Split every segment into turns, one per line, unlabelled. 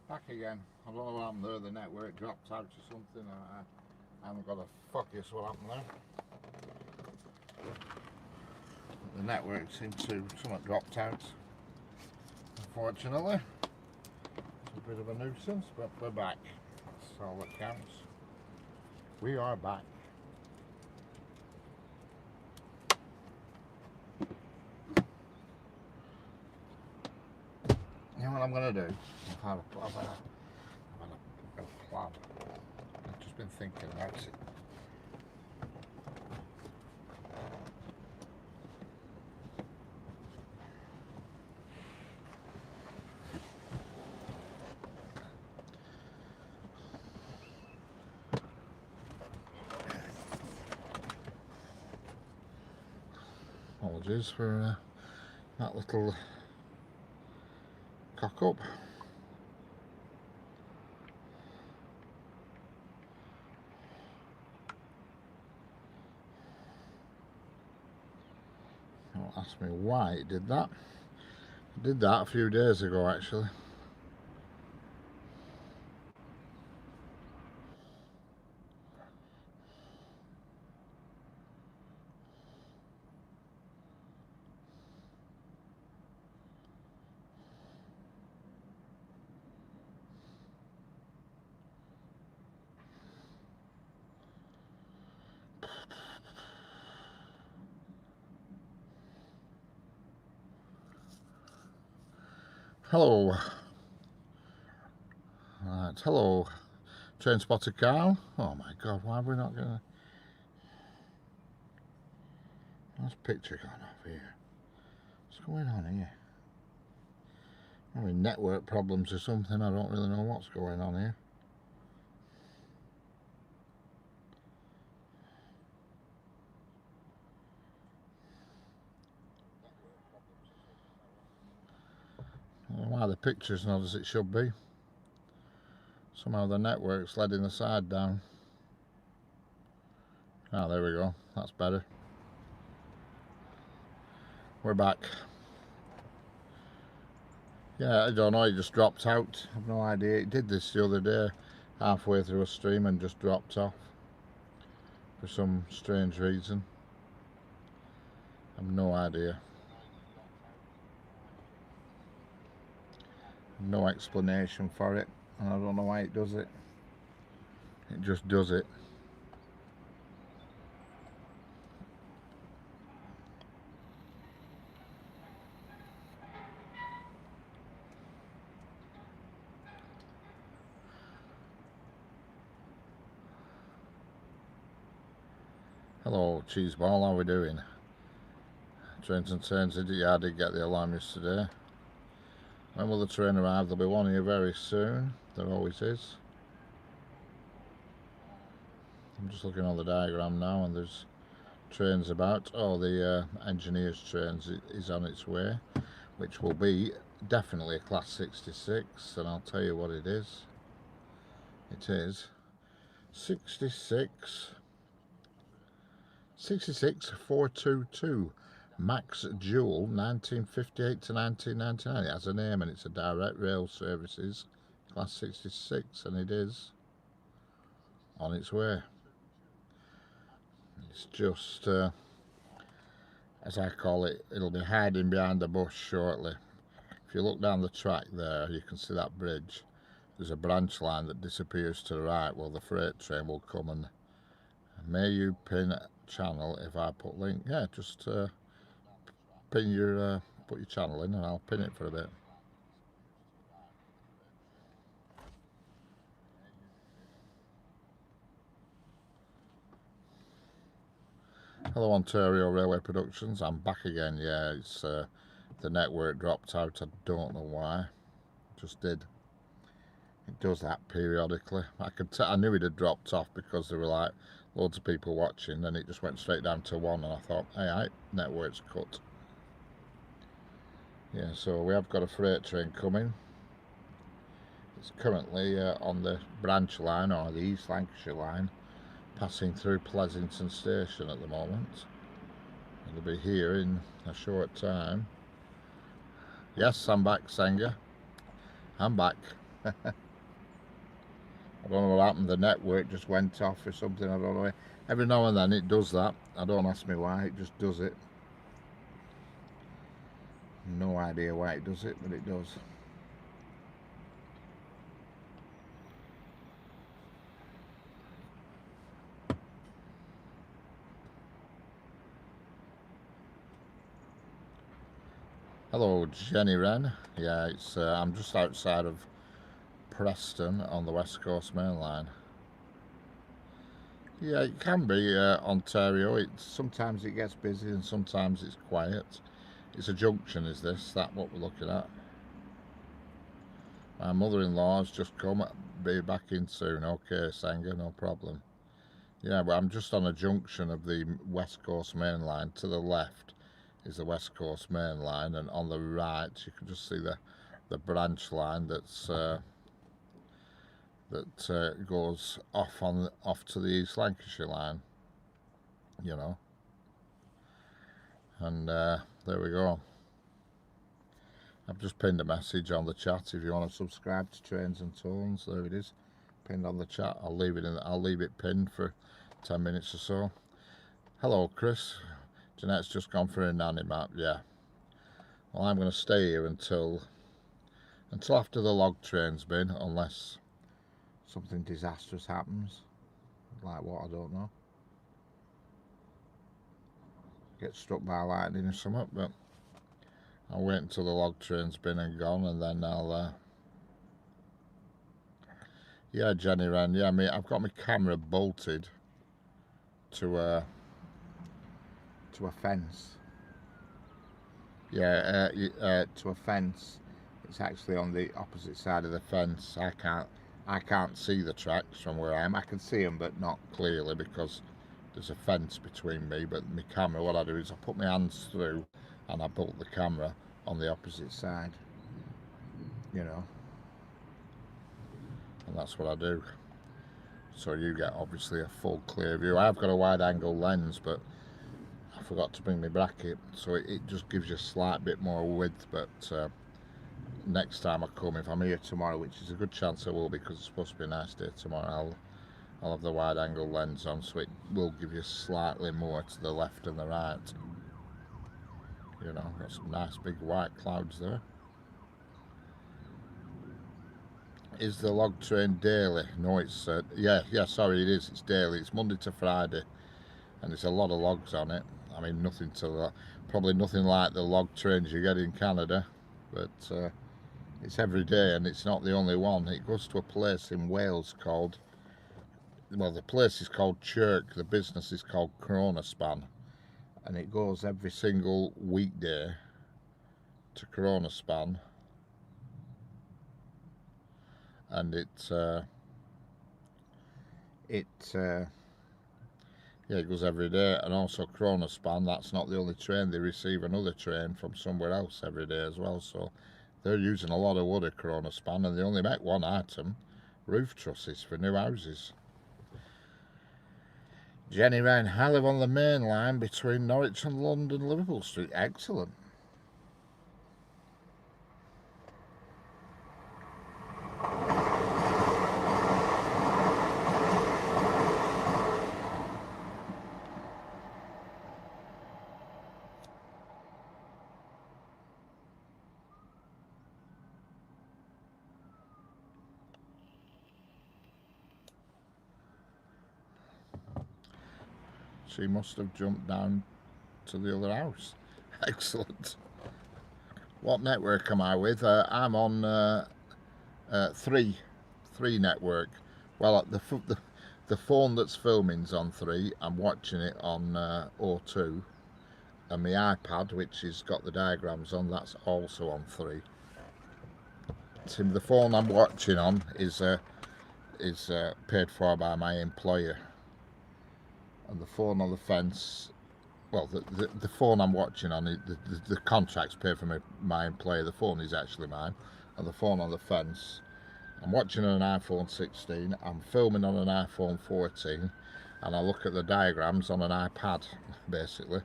Back again. I don't know what happened there. The network dropped out or something. I haven't got a focus what happened there. The network seemed to somewhat dropped out. Unfortunately, it's a bit of a nuisance, but we're back. That's all that counts. We are back. You know what I'm gonna do? I've had a plan. I've just been thinking about it. Apologies for that little cock up. Don't ask me why it did that. It did that a few days ago actually. Hello. Right, hello. Train spotter Carl. Oh my god, why are we not gonna... What's picture going off here? What's going on here? Having network problems or something, I don't really know what's going on here. I don't know why the picture's not as it should be. Somehow the network's letting the side down. Ah, there we go. That's better. We're back. Yeah, I don't know, it just dropped out. I've no idea. It did this the other day, halfway through a stream, and just dropped off for some strange reason. I've no idea. No explanation for it, and I don't know why it does it. It just does it. Hello, Cheeseball, how are we doing? Trains and Trains, yeah, I did get the alarm yesterday. When will the train arrive? There'll be one here very soon. There always is. I'm just looking on the diagram now, and there's trains about. Oh, the engineer's trains is on its way, which will be definitely a class 66, and I'll tell you what it is. It is 66422 Max Jewel 1958 to 1999. It has a name and it's a direct rail services class 66, and it is on its way. It's just as I call it, it'll be hiding behind the bush shortly. If you look down the track there, you can see that bridge. There's a branch line that disappears to the right. Well, the freight train will come, and may you pin channel if I put link. Yeah, just pin your put your channel in, and I'll pin it for a bit. Hello, Ontario Railway Productions. I'm back again. Yeah, it's the network dropped out. I don't know why. Just did. It does that periodically. I knew it had dropped off because there were like loads of people watching, and it just went straight down to one, and I thought, hey, network's cut. Yeah, so we have got a freight train coming. It's currently on the branch line, or the East Lancashire line, passing through Pleasington Station at the moment. It'll be here in a short time. Yes, I'm back, Senga. I'm back. I don't know what happened, the network just went off or something, I don't know. Every now and then it does that. I don't ask me why, it just does it. No idea why it does it, but it does. Hello, Jenny Wren. Yeah, it's I'm just outside of Preston on the West Coast Main Line. Yeah, it can be Ontario. Sometimes it gets busy and sometimes it's quiet. It's a junction, is this? That what we're looking at? My mother-in-law's just come. Be back in soon. Okay, Sanger, no problem. Yeah, but I'm just on a junction of the West Coast Main Line. To the left is the West Coast Main Line, and on the right you can just see the branch line that goes off to the East Lancashire line. You know, and there we go. I've just pinned a message on the chat if you want to subscribe to Trains and Tones. There it is, pinned on the chat. I'll leave it pinned for 10 minutes or so. Hello, Chris. Jeanette's just gone for a nanny map. Yeah. Well, I'm going to stay here until after the log train's been, unless something disastrous happens. Like what, I don't know. Get struck by lightning or something, but I'll wait until the log train's been and gone, and then I'll yeah, Jenny Wren. Yeah, I've got my camera bolted to a fence. Yeah, to a fence. It's actually on the opposite side of the fence. I can't see the tracks from where I am. I can see them, but not clearly because there's a fence between me. But my camera, what I do is I put my hands through and I bolt the camera on the opposite side. You know, and that's what I do. So you get obviously a full clear view. I've got a wide angle lens, but I forgot to bring my bracket, so it just gives you a slight bit more width. But next time I come, if I'm here tomorrow, which is a good chance I will because it's supposed to be a nice day tomorrow, I'll have the wide angle lens on, so it will give you slightly more to the left and the right. You know, got some nice big white clouds there. Is the log train daily? No, it's yeah, sorry, it is. It's daily. It's Monday to Friday, and there's a lot of logs on it. I mean, nothing to that. Probably nothing like the log trains you get in Canada, but it's every day, and it's not the only one. It goes to a place in Wales called, well, the place is called Chirk. The business is called Kronospan, and it goes every single weekday to Kronospan, and yeah, it goes every day. And also Kronospan, that's not the only train. They receive another train from somewhere else every day as well. So they're using a lot of wood at Kronospan, and they only make one item, roof trusses for new houses. Jenny Wren, I live on the main line between Norwich and London Liverpool Street. Excellent. She must have jumped down to the other house. Excellent. What network am I with? I'm on 3 network. Well, the phone that's filming's on 3. I'm watching it on O2, and my iPad, which has got the diagrams on, that's also on 3. So the phone I'm watching on is paid for by my employer, and the phone on the fence, well, the phone I'm watching on, the contract's paid for my employer. The phone is actually mine, and the phone on the fence, I'm watching on an iPhone 16, I'm filming on an iPhone 14, and I look at the diagrams on an iPad, basically.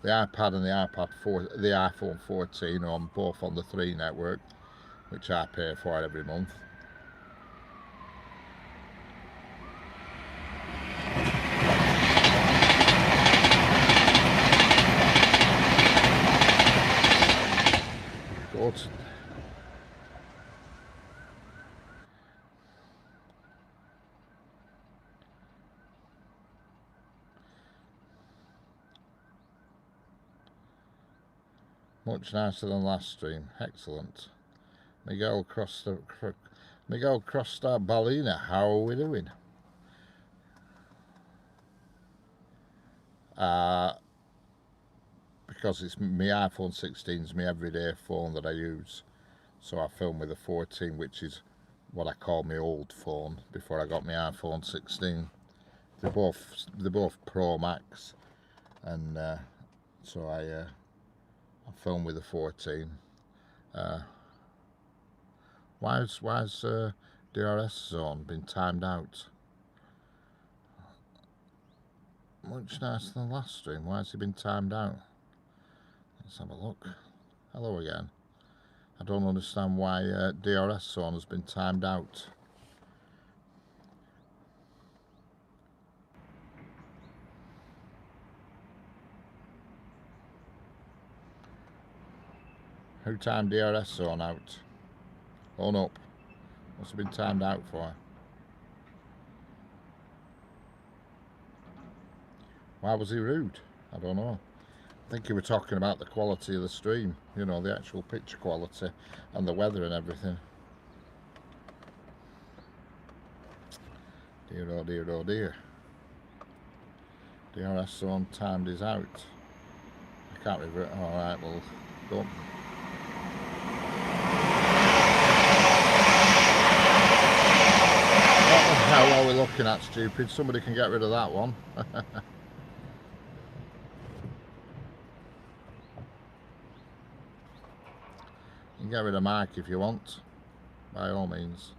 The iPad and the iPhone 14 are both on the 3 network, which I pay for every month. Much nicer than last stream. Excellent. Miguel Costa Ballina, how are we doing? Because it's my iPhone 16 is my everyday phone that I use. So I film with a 14, which is what I call my old phone before I got my iPhone 16. They're both Pro Max, and so I film with a 14. Why's DRS zone been timed out? Much nicer than last stream. Why has it been timed out? Let's have a look. Hello again. I don't understand why DRS zone has been timed out. Who timed DRS zone out? Own up. What's it been timed out for? Why was he rude? I don't know. I think you were talking about the quality of the stream, you know, the actual picture quality and the weather and everything. Dear, oh dear, oh dear. DRS zone timed is out. I can't revert. Alright, well, don't. What the hell are we looking at, stupid? Somebody can get rid of that one. You can get rid of Mike if you want, by all means.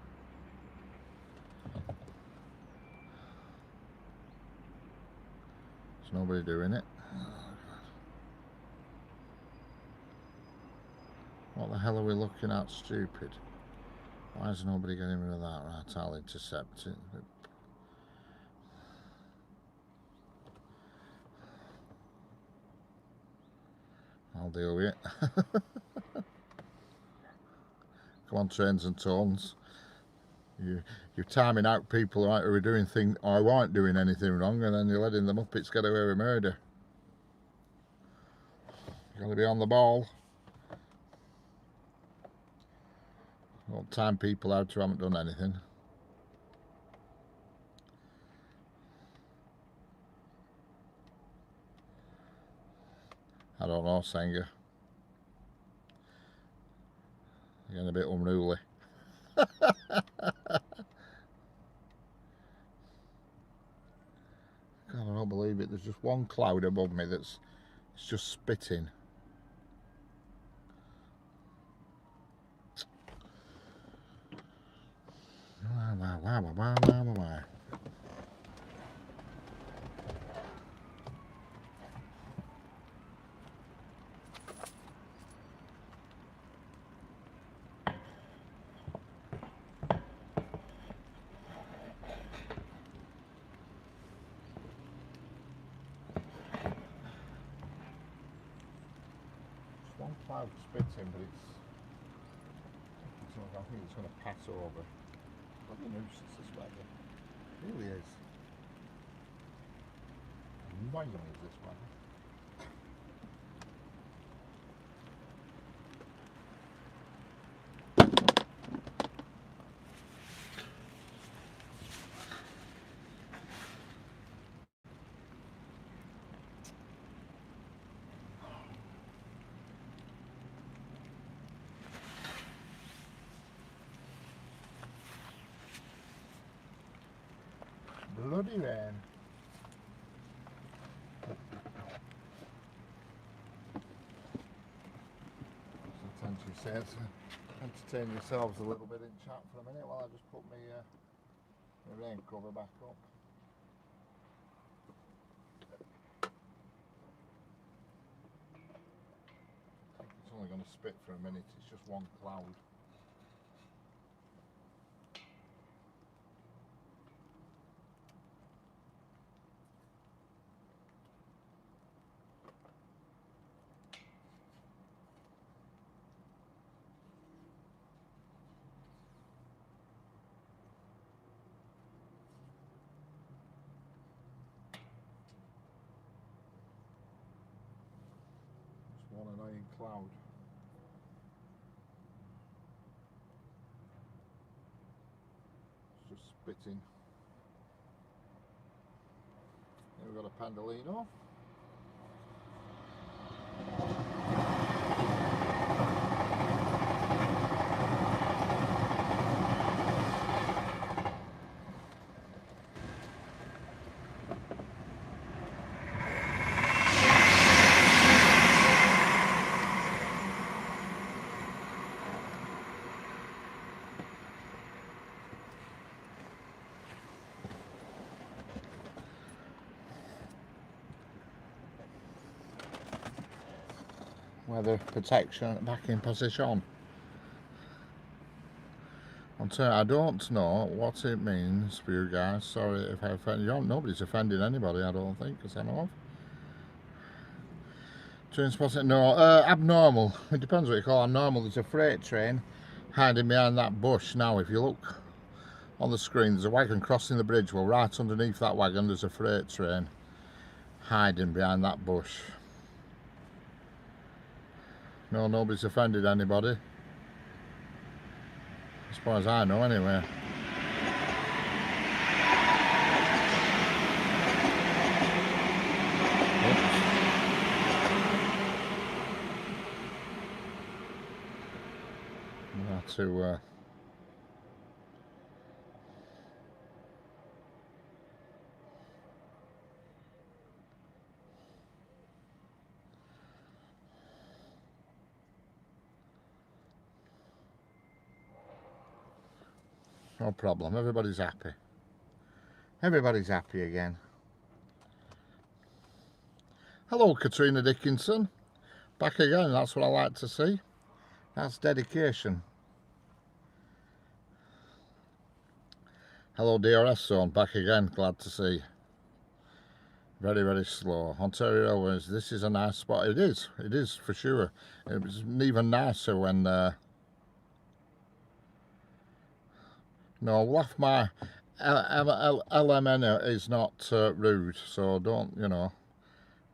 There's nobody doing it. What the hell are we looking at, stupid? Why is nobody getting rid of that? Right, I'll intercept it. I'll deal with it. Come on, trains and tones. You're timing out people who are doing things or aren't doing anything wrong, and then you're letting the Muppets get away with murder. You've got to be on the ball. Don't time people out who haven't done anything. I don't know, Sanger. You're getting a bit unruly. God, I don't believe it. There's just one cloud above me that's just spitting. Why? One cloud spitting, but I think it's going to pass over. What a nuisance this weather. It really is. Annoying is this weather. Bloody rain. Sometimes you say it to entertain yourselves a little bit in chat for a minute while I just put my rain cover back up. I think it's only going to spit for a minute, it's just one cloud. one annoying cloud. It's just spitting. Here we've got a Pendolino. Weather protection back in position. I don't know what it means for you guys. Sorry if I offend you. Nobody's offending anybody, I don't think, as I know of. Train spotting? No, abnormal. It depends what you call abnormal. There's a freight train hiding behind that bush. Now, if you look on the screen, there's a wagon crossing the bridge. Well, right underneath that wagon, there's a freight train hiding behind that bush. No, nobody's offended anybody. As far as I know, anyway. To no problem, everybody's happy. Everybody's happy again. Hello, Katrina Dickinson. Back again, that's what I like to see. That's dedication. Hello, DRS Zone, back again, glad to see. Very, very slow. Ontario Railways, this is a nice spot. It is for sure. It was even nicer when... no, laugh my... LMN is not rude, so don't, you know...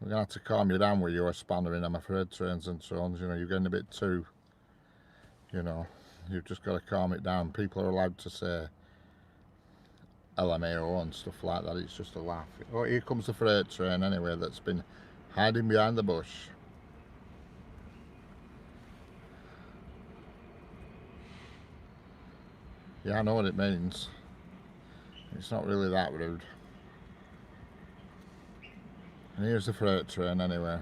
We're going to have to calm you down with your spannering, I'm afraid, trains and so on. You know, you're getting a bit too... You know, you've just got to calm it down. People are allowed to say LMAO and stuff like that. It's just a laugh. Oh, here comes the freight train anyway that's been hiding behind the bush. Yeah, I know what it means. It's not really that rude. And here's the freight train anyway.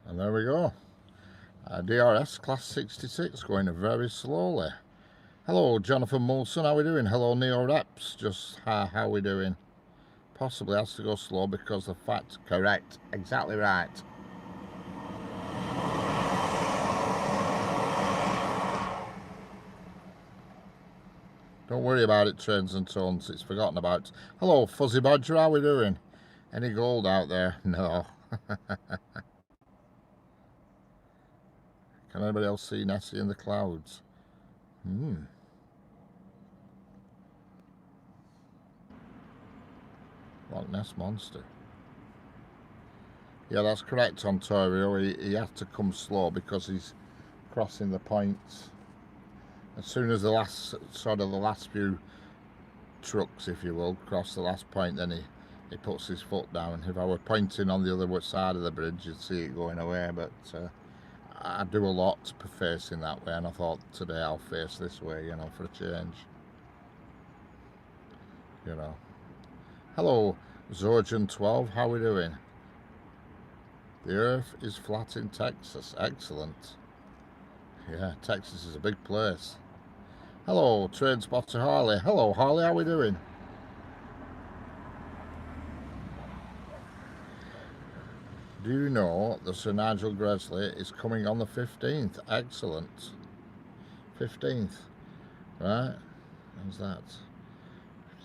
And there we go. DRS class 66 going very slowly. Hello, Jonathan Molson, how we doing? Hello, Neo Reps, just how we doing? Possibly has to go slow because the fact correct, exactly right. Don't worry about it, trains and tones, it's forgotten about. Hello, Fuzzy Badger, how we doing? Any gold out there? No. Can anybody else see Nessie in the clouds? Loch Ness Monster. Yeah, that's correct, Ontario. He had to come slow because he's crossing the points. As soon as the last few trucks, if you will, cross the last point, then he puts his foot down. If I were pointing on the other side of the bridge, you'd see it going away, but I do a lot facing that way, and I thought today I'll face this way, you know, for a change. You know. Hello, Zorjan 12, how are we doing? The earth is flat in Texas. Excellent. Yeah, Texas is a big place. Hello, Train Spotter Harley. Hello, Harley, how are we doing? Do you know that Sir Nigel Gresley is coming on the 15th? Excellent. 15th. Right. How's that?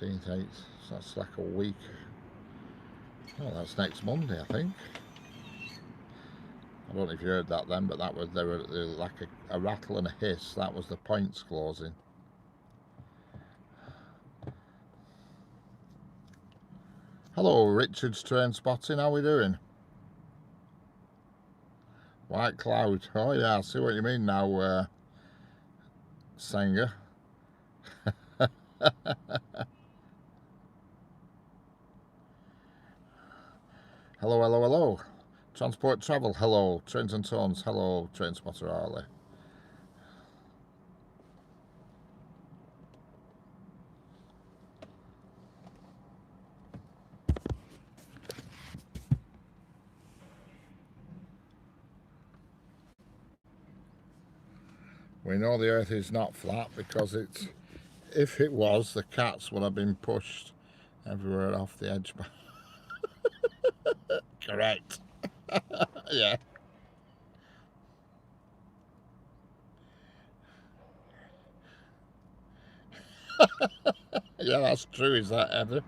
15th, 8th. So that's like a week. Oh, that's next Monday, I think. I don't know if you heard that then, but that was they were like a rattle and a hiss. That was the points closing. Hello, Richard's Train Spotting. How we doing? White cloud. Oh yeah, I see what you mean now, Sanger. Hello, hello, hello. Transport Travel. Hello. Trains and Tones. Hello, Train Spotter Harley. We know the earth is not flat because it's, if it was, the cats would have been pushed everywhere off the edge. Correct. Yeah. Yeah, that's true, is that, Heather?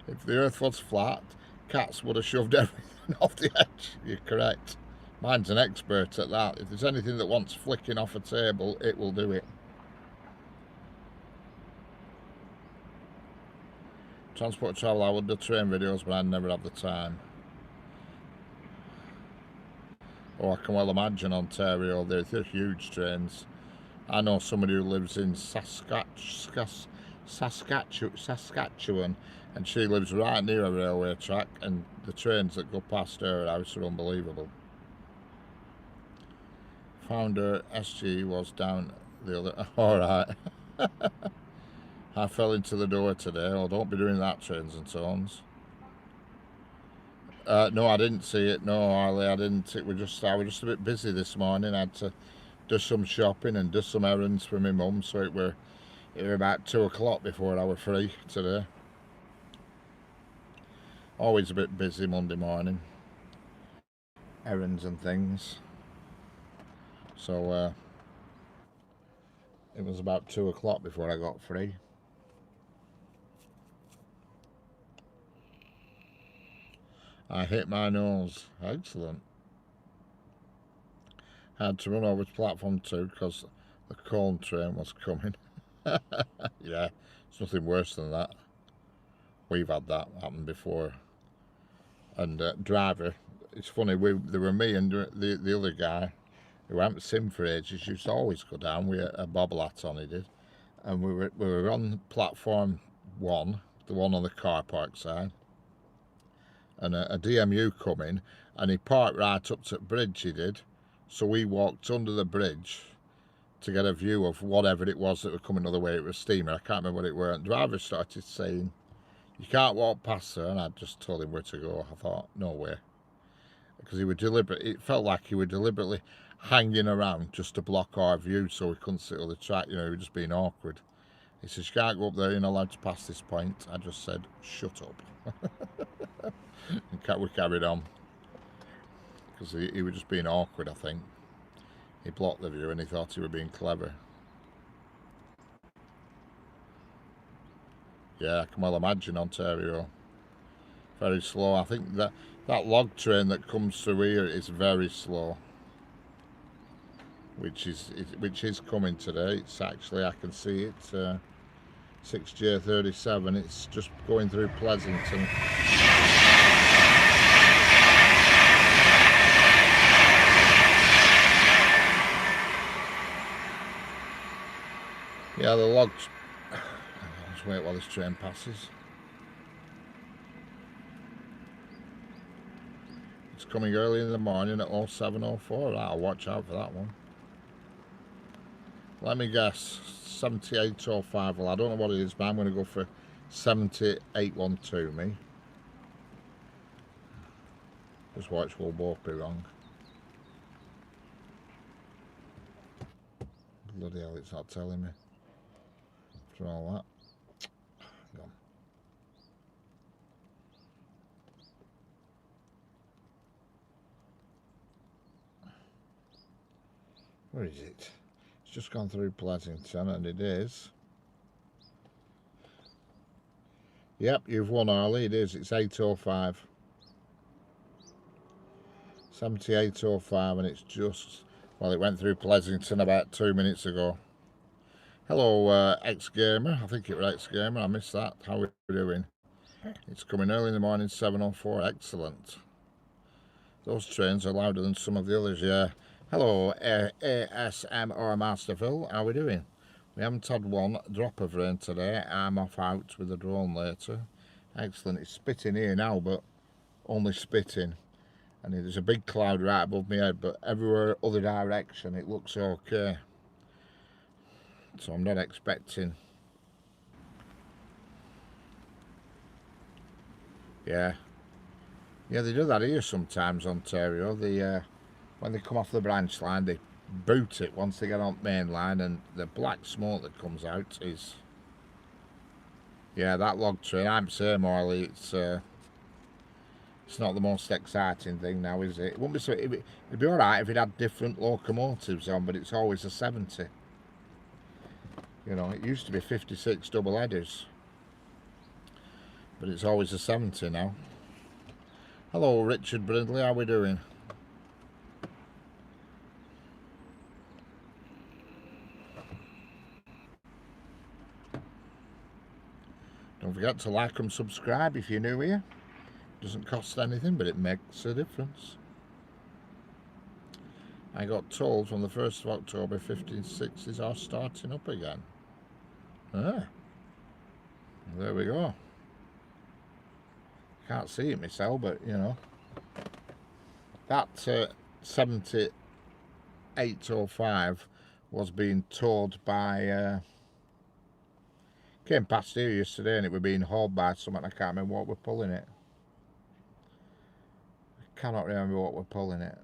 If the earth was flat, cats would have shoved everything off the edge. You're correct. Mine's an expert at that. If there's anything that wants flicking off a table, it will do it. Transport Travel, I would do train videos, but I never have the time. Oh, I can well imagine Ontario. They're huge trains. I know somebody who lives in Saskatchewan, and she lives right near a railway track, and the trains that go past her house are unbelievable. Founder SG was down the other. All right. I fell into the door today. Oh, don't be doing that, Trains and Tones. No, I didn't see it. No, Harley, I didn't. I was just a bit busy this morning. I had to do some shopping and do some errands for my mum, so it were about 2 o'clock before I were free today. Always a bit busy Monday morning, errands and things. So it was about 2 o'clock before I got free. I hit my nose. Excellent. Had to run over to platform 2 because the Colne train was coming. Yeah, it's nothing worse than that. We've had that happen before. And driver, it's funny, there were me and the other guy who I haven't seen for ages, used to always go down with a bobble hat on, he did. And we were on platform 1, the one on the car park side, and a DMU come in, and he parked right up to the bridge, he did. So we walked under the bridge to get a view of whatever it was that were coming the other way. It was a steamer, I can't remember what it were. And the driver started saying, "You can't walk past her," and I just told him where to go. I thought, no way. Because he would it felt like he was deliberately hanging around just to block our view so we couldn't sit on the track, you know, he was just being awkward. He says, "You can't go up there, you're not allowed to pass this point." I just said, "Shut up." And we carried on. Because he was just being awkward, I think. He blocked the view and he thought he was being clever. Yeah, I can well imagine Ontario. Very slow. I think that log train that comes through here is very slow. Which is coming today. It's actually, I can see it, 6J37. It's just going through Pleasanton. Yeah, the logs. I'll just wait while this train passes. It's coming early in the morning at 07:04. I'll watch out for that one. Let me guess, 78:05. Well, I don't know what it is, but I'm going to go for 78:12. Me. Just watch, we'll both be wrong. Bloody hell, it's not telling me. After all that. Hang on. Where is it? It's just gone through Pleasington, and it is. Yep, you've won, Harley. It is. It's 8:05. 78:05, and it's just. Well, it went through Pleasington about 2 minutes ago. Hello, ex-gamer. I think it was ex-gamer. I missed that. How are we doing? It's coming early in the morning, 7:04. Excellent. Those trains are louder than some of the others, yeah. Hello, ASMR Masterville. How are we doing? We haven't had one drop of rain today. I'm off out with the drone later. Excellent. It's spitting here now, but only spitting. And there's a big cloud right above my head, but everywhere other direction it looks okay. So I'm not expecting. Yeah. Yeah, they do that here sometimes, Ontario. They, when they come off the branch line, they boot it once they get on the main line, and the black smoke that comes out is. Yeah, that log train, I'm saying, Morley, it's not the most exciting thing now, is it? It wouldn't be so. It'd be all right if it had different locomotives on, but it's always a 70. You know, it used to be 56 double headers, but it's always a 70 now. Hello, Richard Brindley. How we doing? Don't forget to like and subscribe if you're new here. Doesn't cost anything, but it makes a difference. I got told from the 1st of October 1560s are starting up again. Ah, there we go. Can't see it myself, but you know. That 78:05 was being towed by... came past here yesterday and it was being hauled by someone. I can't remember what we're pulling it. I cannot remember what we're pulling it.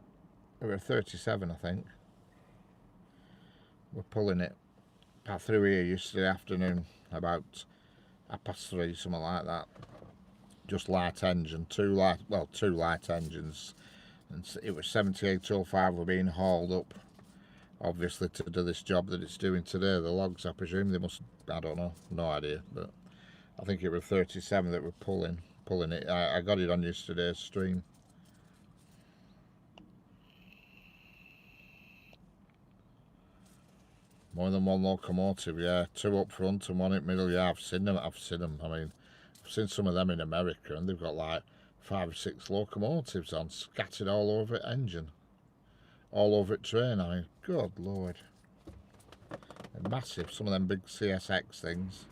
We were 37, I think. We're pulling it passed through here yesterday afternoon about 3:30, something like that. Just light engine, two light engines, and it was 78:05 were being hauled up, obviously to do this job that it's doing today. The logs, I presume they must. I don't know, no idea, but I think it was 37 that were pulling it. I got it on yesterday's stream. More than one locomotive, yeah. Two up front and one in the middle, yeah. I've seen them. I mean, I've seen some of them in America, and they've got like 5 or 6 locomotives on, scattered all over it engine, all over it train. I mean, good lord, they're massive. Some of them big CSX things.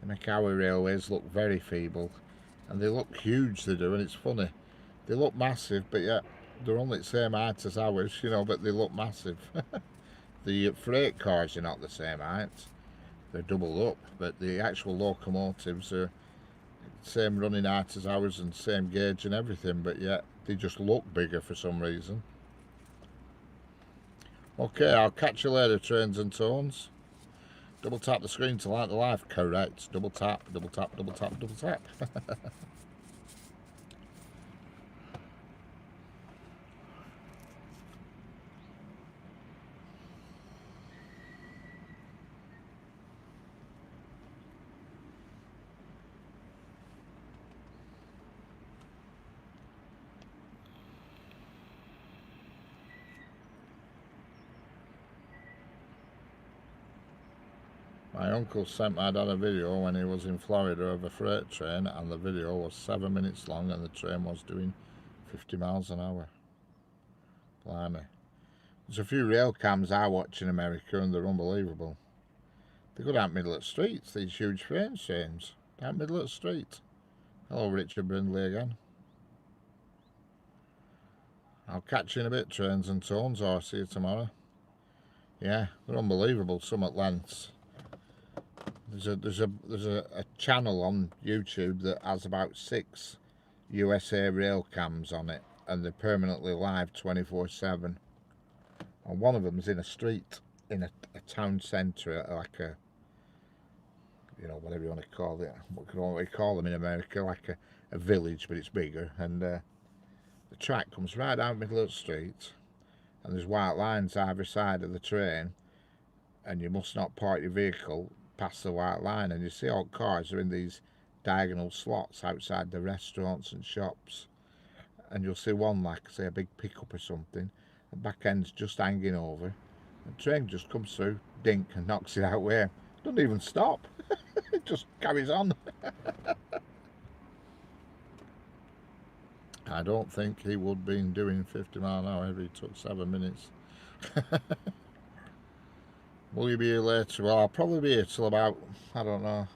They make our railways look very feeble, and they look huge. They do, and it's funny. They look massive, but yet they're only the same height as ours, you know. But they look massive. The freight cars are not the same height. They're doubled up, but the actual locomotives are same running height as ours and same gauge and everything, but yet they just look bigger for some reason. Okay, I'll catch you later, trains and tones. Double tap the screen to like the live. Correct. Double tap, double tap, double tap, double tap. My uncle sent my dad a video when he was in Florida of a freight train, and the video was 7 minutes long and the train was doing 50 miles an hour. Blimey. There's a few rail cams I watch in America and they're unbelievable. They go down middle of the streets, these huge trains, James. Down middle of the street. Hello, Richard Brindley again. I'll catch you in a bit, Trains and Tones, or I'll see you tomorrow. Yeah, they're unbelievable, some at lengths. There's a channel on YouTube that has about 6 USA rail cams on it, and they're permanently live 24/7. And one of them's in a street, in a town centre, like a, you know, whatever you want to call it. What can we call them in America? Like a village, but it's bigger. And the track comes right down the middle of the street, and there's white lines either side of the train, and you must not park your vehicle past the white line. And you see all cars are in these diagonal slots outside the restaurants and shops. And you'll see one, like say a big pickup or something, the back end's just hanging over. The train just comes through, dink, and knocks it out where. Doesn't even stop. It just carries on. I don't think he would be doing 50 miles an hour if he took 7 minutes. Will you be here later? Well, I'll probably be here till about, I don't know.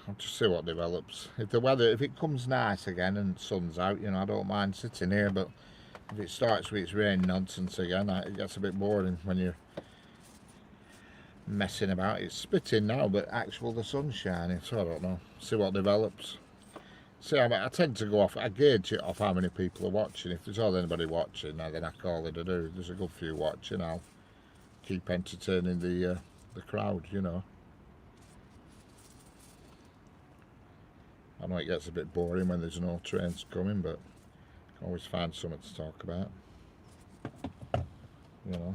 I'll just see what develops. If the weather, if it comes nice again and sun's out, you know, I don't mind sitting here, but if it starts with its rain nonsense again, it gets a bit boring when you're messing about. It's spitting now, but actual the sun's shining, so I don't know. See what develops. See, I tend to go off, I gauge it off how many people are watching. If there's not anybody watching, then I call it a do. There's a good few watching, I'll keep entertaining the crowd, you know. I know it gets a bit boring when there's no trains coming, but you can always find something to talk about, you know.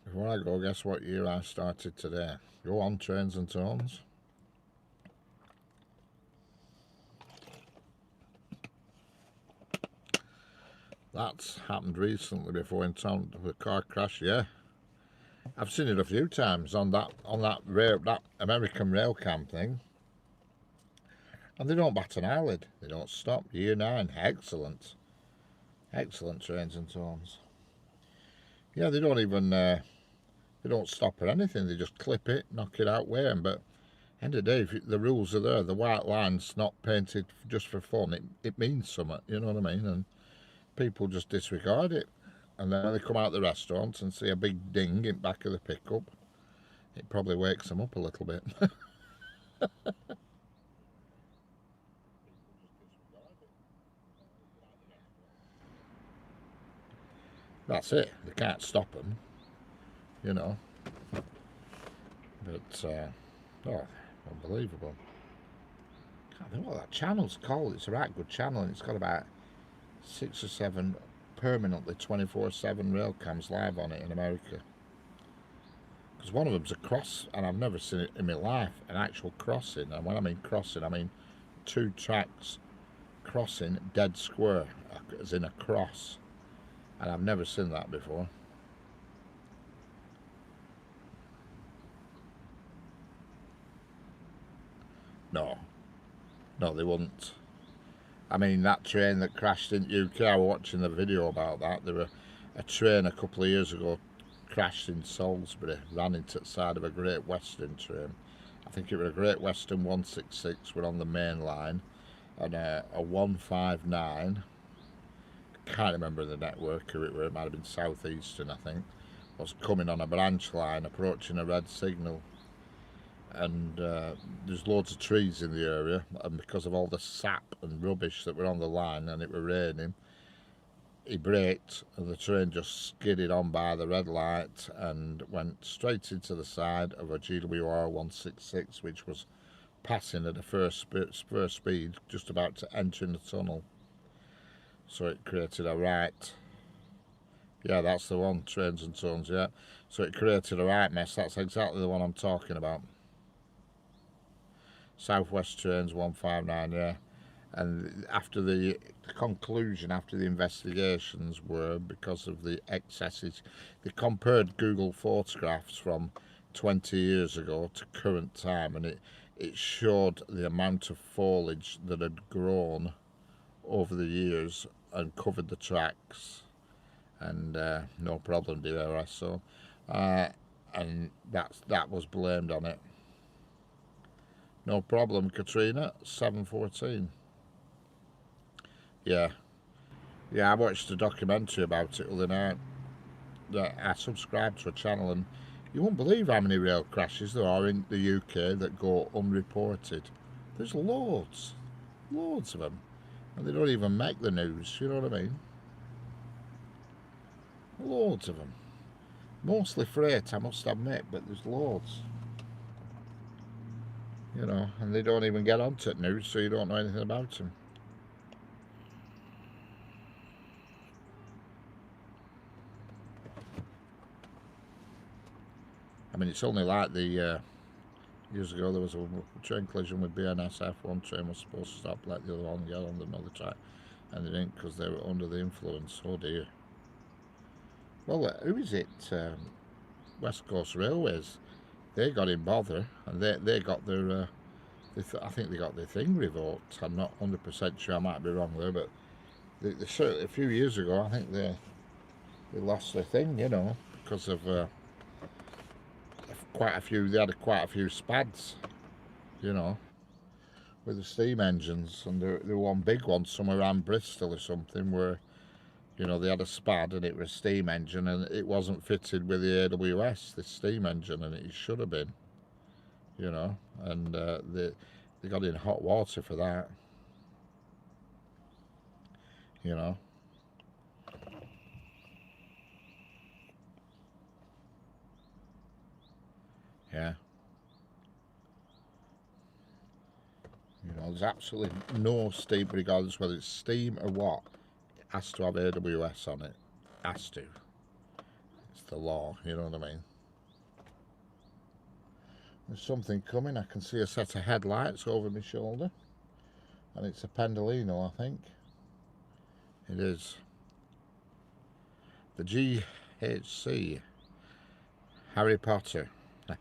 Before I go, guess what year I started today? Go on, Trains and Tones. That's happened recently before in town with a car crash, yeah. I've seen it a few times on that that American rail cam thing. And they don't bat an eyelid. They don't stop. Year 9, excellent. Excellent, Trains and Tones. Yeah, they don't even they don't stop or anything. They just clip it, knock it out wearing. But end of the day, if the rules are there, the white line's not painted just for fun. It means something, you know what I mean? And people just disregard it. And then they come out of the restaurant and see a big ding in back of the pickup. It probably wakes them up a little bit. That's it. They can't stop them, you know. But, oh, unbelievable. Can't think what that channel's called. It's a right good channel, and it's got about 6 or 7 permanently 24/7 rail cams live on it in America. Because one of them's a cross, and I've never seen it in my life, an actual crossing. And when I mean crossing, I mean 2 tracks crossing dead square, as in a cross. And I've never seen that before. No, no, they wouldn't. I mean, that train that crashed in UK, I was watching the video about that. There were a train a couple of years ago crashed in Salisbury, ran into the side of a Great Western train. I think it was a Great Western 166, were on the main line, and a 159, can't remember the network who it were, it might have been South Eastern, I think, was coming on a branch line approaching a red signal. And there's loads of trees in the area, and because of all the sap and rubbish that were on the line and it were raining, he braked and the train just skidded on by the red light and went straight into the side of a GWR 166, which was passing at a first speed, just about to enter in the tunnel. So it created a right, yeah, that's the one, Trains and Tones, yeah. So it created a right mess. That's exactly the one I'm talking about. Southwest Trains 159, yeah. And after the conclusion, after the investigations were because of the excesses, they compared Google photographs from 20 years ago to current time, and it showed the amount of foliage that had grown over the years and covered the tracks, and no problem DRS. So and that was blamed on it. No problem, Katrina. 714. Yeah, yeah. I watched a documentary about it the other night. I subscribed to a channel, and you won't believe how many rail crashes there are in the UK that go unreported. There's loads, loads of them, and they don't even make the news. You know what I mean? Loads of them. Mostly freight, I must admit, but there's loads. You know, and they don't even get onto the news, so you don't know anything about them. I mean, it's only like the years ago there was a train collision with BNSF. One train was supposed to stop, let the other one get on another track, and they didn't because they were under the influence. Oh dear. Well, who is it? West Coast Railways. They got in bother, and they got their. I think they got their thing revoked. I'm not 100% sure. I might be wrong there, but certainly a few years ago, I think they lost their thing. You know, because of quite a few. They had quite a few spads. You know, with the steam engines, and there were one big one somewhere around Bristol or something where, you know, they had a spad and it was a steam engine and it wasn't fitted with the AWS, the steam engine, and it should have been, you know, and they got in hot water for that, you know. Yeah, you know, there's absolutely no steam, regardless whether it's steam or what, it has to have AWS on it. Has to. It's the law, you know what I mean? There's something coming. I can see a set of headlights over my shoulder, and it's a Pendolino, I think. It is. The GHC. Harry Potter.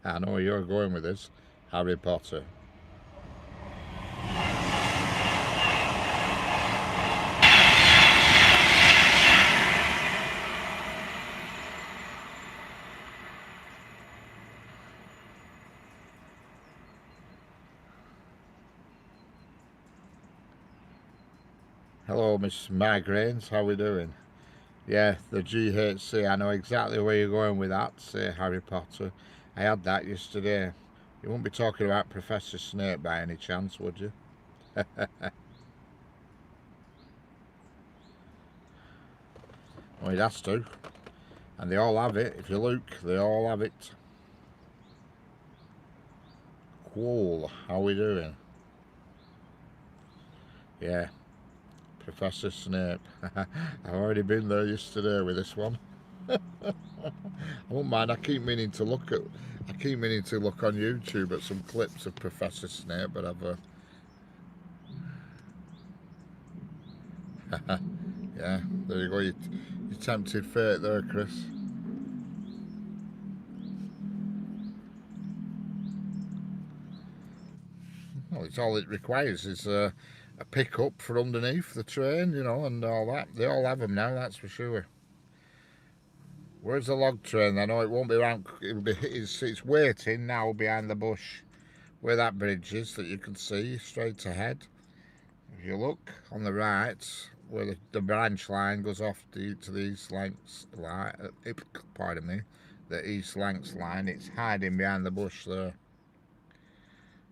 I know where you're going with this. Harry Potter. Hello, Miss Migraines. How we doing? Yeah, the GHC. I know exactly where you're going with that. Say Harry Potter. I had that yesterday. You won't be talking about Professor Snape by any chance, would you? Well, it has to. And they all have it. If you look, they all have it. Cool. How we doing? Yeah, Professor Snape. I've already been there yesterday with this one. I won't mind. I keep meaning to look on YouTube at some clips of Professor Snape, but yeah, there you go. You tempted fate there, Chris. Well, it's all it requires is a pickup for underneath the train, you know, and all that. They all have them now, that's for sure. Where's the log train? I know it won't be around. It's waiting now behind the bush where that bridge is that you can see straight ahead. If you look on the right, where the branch line goes off to the East Lancs line, pardon me, the East Lancs line, it's hiding behind the bush there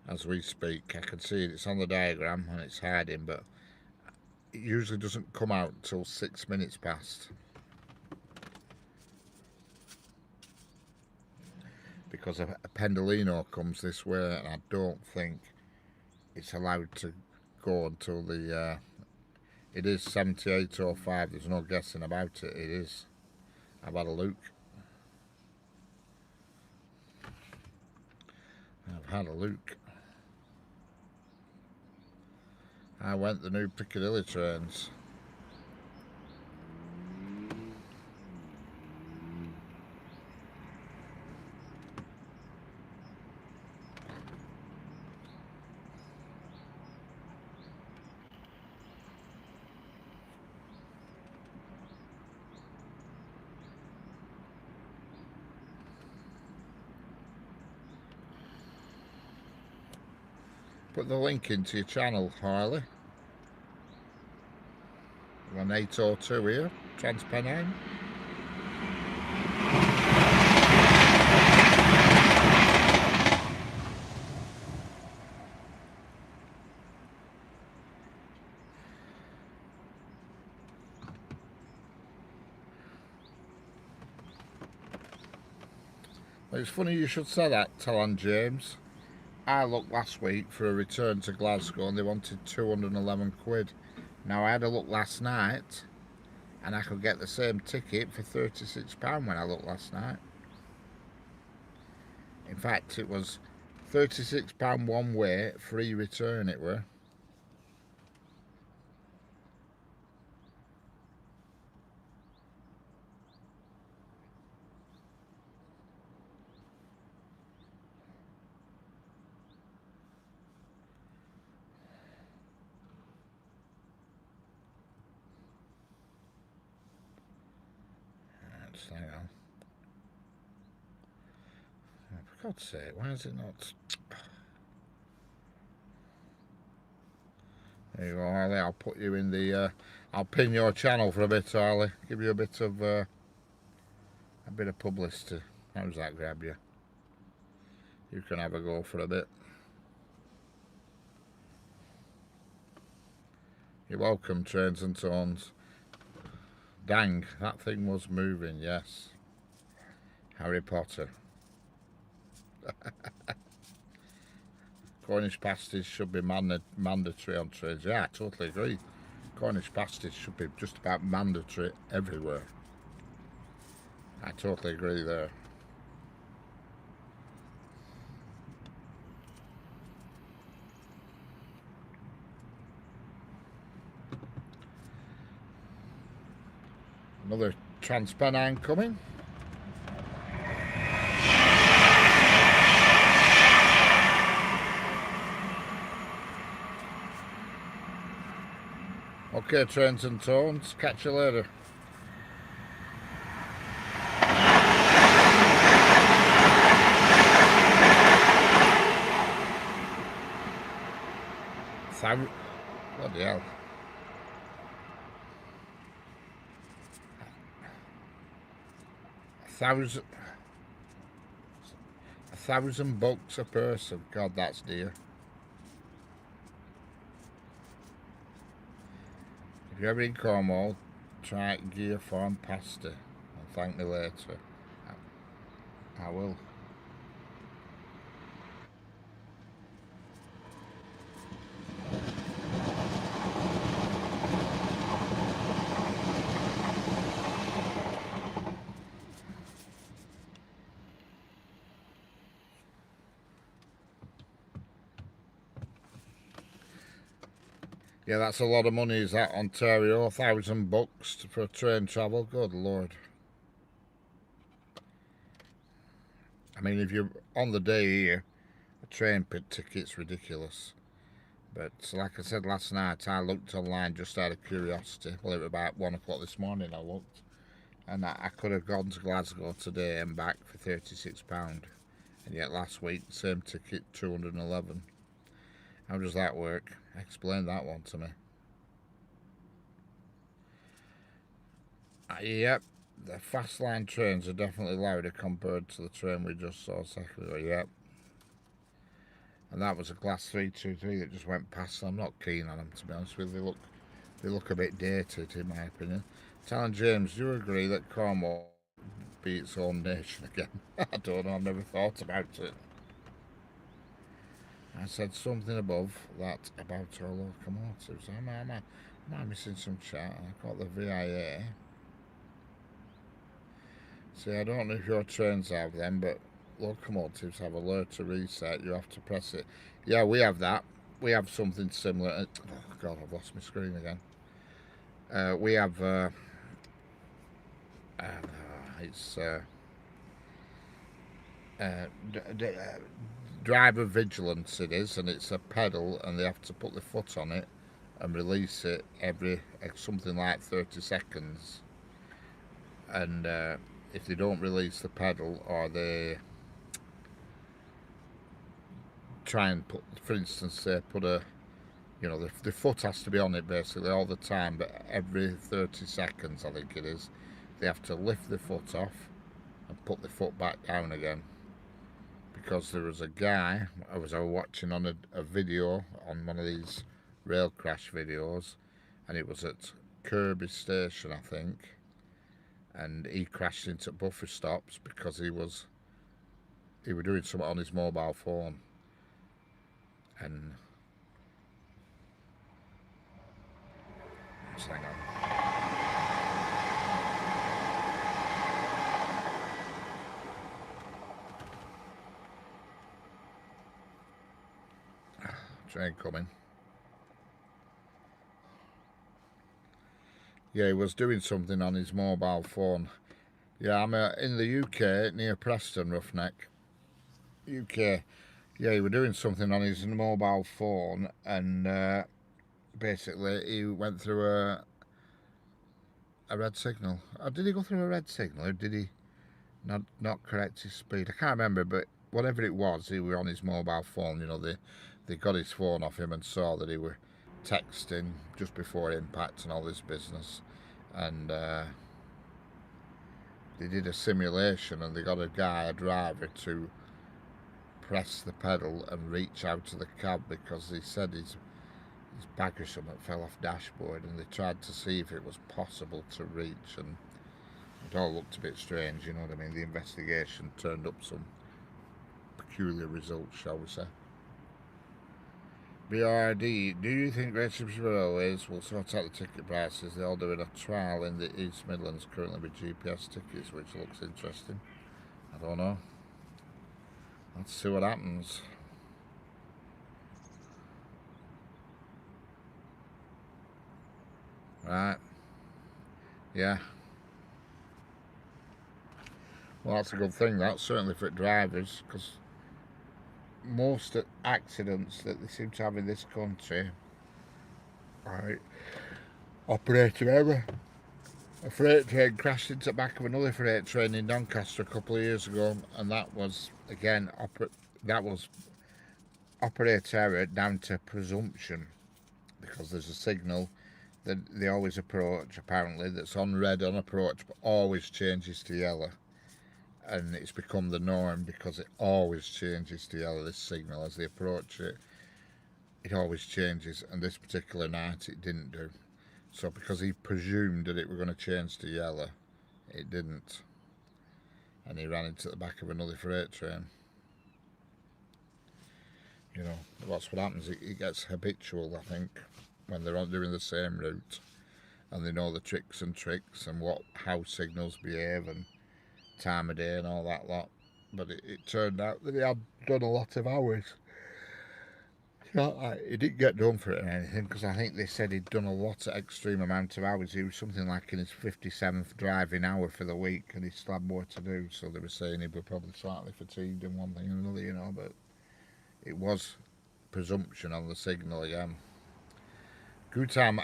as we speak. I can see it, it's on the diagram and it's hiding, but it usually doesn't come out until 6 minutes past. Because a Pendolino comes this way, and I don't think it's allowed to go until the. It is 78:05. There's no guessing about it. It is. I've had a look. I went the new Piccadilly trains. Put the link into your channel, Harley. We're on 802 here, Transpennine. It's funny you should say that, Talon James. I looked last week for a return to Glasgow and they wanted 211 quid. Now I had a look last night and I could get the same ticket for £36 when I looked last night. In fact, it was £36 one way, free return it were. Hang on. Oh, for God's sake, why is it not? There you go, Harley. I'll put you in the. I'll pin your channel for a bit, Harley. Give you a bit of publicity. How's that grab you? You can have a go for a bit. You're welcome, Trains and Tones. Dang, that thing was moving, yes. Harry Potter. Cornish pasties should be mandatory on trains. Yeah, I totally agree. Cornish pasties should be just about mandatory everywhere. I totally agree there. Another Transpennine coming. Okay, Trains and Tones, catch you later. Bloody hell. £1,000 a person. God, that's dear. If you're ever in Cornwall, try Gear Farm pasta and thank me later. I will. Yeah, that's a lot of money, is that, Ontario? £1,000 for train travel? Good Lord. I mean, if you're on the day here, a train ticket's ridiculous. But like I said last night, I looked online just out of curiosity. Well, it was about 1 o'clock this morning I looked. And I could have gone to Glasgow today and back for £36. And yet last week, same ticket, 211. How does that work? Explain that one to me. Yep, the fast line trains are definitely louder compared to the train we just saw a second ago. Yep. And that was a class 323 that just went past. I'm not keen on them, to be honest with you. They look a bit dated, in my opinion. Talon James, do you agree that Cornwall be its own nation again? I don't know, I've never thought about it. I said something above that about our locomotives. Am I missing some chat? I got the VIA. See, I don't know if your trains have them, but locomotives have alert to reset. You have to press it. Yeah, we have that. we have something similar. Oh God, I've lost my screen again. We have it's driver vigilance it is, and it's a pedal, and they have to put their foot on it and release it every something like 30 seconds. And if they don't release the pedal, or they try and put, for instance, they put a, you know, the foot has to be on it basically all the time, but every 30 seconds, I think it is, they have to lift the foot off and put the foot back down again. Because there was a guy I was watching on a video on one of these rail crash videos, and it was at Kirby Station, I think, and he crashed into buffer stops because he was doing something on his mobile phone, and just hang on. Train coming. Yeah, he was doing something on his mobile phone. Yeah, I'm in the UK near Preston, Roughneck. UK. Yeah, he was doing something on his mobile phone, and basically he went through a red signal. Or did he go through a red signal, or did he not correct his speed? I can't remember, but whatever it was, he was on his mobile phone. You know, they got his phone off him and saw that he were texting just before impact and all this business, and they did a simulation, and they got a driver, to press the pedal and reach out to the cab, because he said his bag or something fell off dashboard, and they tried to see if it was possible to reach, and it all looked a bit strange, you know what I mean. The investigation turned up some peculiar results, shall we say. BRD, do you think Great British Railways will sort out the ticket prices? They're all doing a trial in the East Midlands currently with GPS tickets, which looks interesting. I don't know. Let's see what happens. Right. Yeah. Well, that's a good thing, that, certainly for drivers, because most accidents that they seem to have in this country, right, operator error. A freight train crashed into the back of another freight train in Doncaster a couple of years ago, and that was, again, operator error down to presumption, because there's a signal that they always approach, apparently, that's on red on approach, but always changes to yellow. And it's become the norm, because it always changes to yellow, this signal, as they approach it. It always changes, and this particular night it didn't do. So because he presumed that it were going to change to yellow, it didn't. And he ran into the back of another freight train. You know, that's what happens. It gets habitual, I think, when they're on doing the same route, and they know the tricks and how signals behave and time of day and all that lot. But it turned out that he had done a lot of hours. He didn't get done for it or anything, because I think they said he'd done a lot of extreme amount of hours. He was something like in his 57th driving hour for the week, and he still had more to do. So they were saying he was probably slightly fatigued and one thing and another, you know. But it was presumption on the signal again. Good time,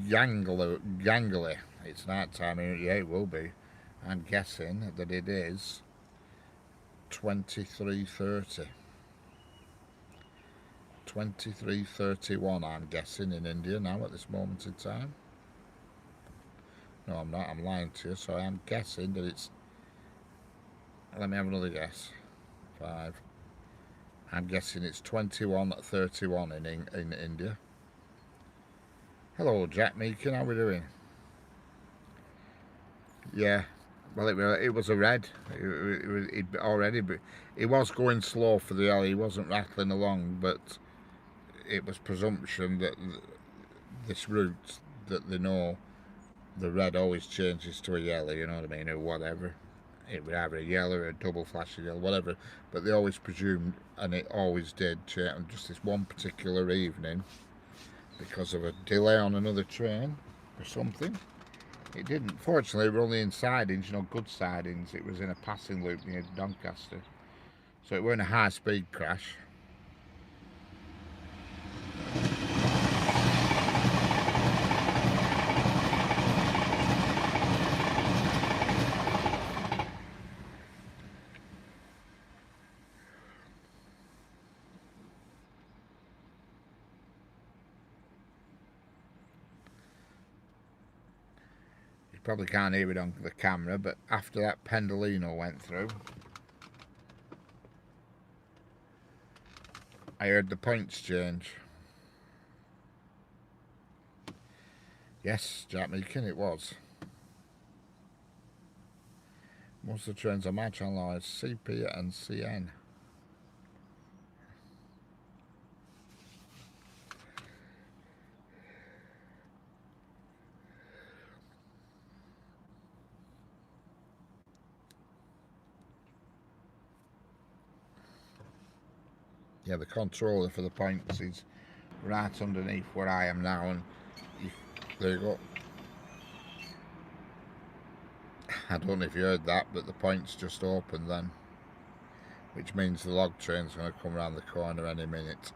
Gangly. It's night time here. Yeah, it will be. I'm guessing that it is 23:30. 23:31, I'm guessing, in India now at this moment in time. No, I'm not. I'm lying to you. So I am guessing that it's. Let me have another guess. 5. I'm guessing it's 21:31 in India. Hello, Jack Meakin. How are we doing? Yeah. Well, it was a red. It already, but it was going slow for the alley. He wasn't rattling along, but it was presumption that this route, that they know the red always changes to a yellow, you know what I mean, or whatever. it was either a yellow or a double flashing yellow, whatever, but they always presumed, and it always did, just this one particular evening, because of a delay on another train or something, it didn't. Fortunately, we were only in sidings, good sidings. It was in a passing loop near Doncaster, so it weren't a high-speed crash. Probably can't hear it on the camera, but after that Pendolino went through, I heard the points change. Yes, Jack Meakin, it was. Most of the trains on my channel are CP and CN. Yeah, the controller for the points is right underneath where I am now, and there you go. I don't know if you heard that, but the points just opened then, which means the log train's going to come around the corner any minute.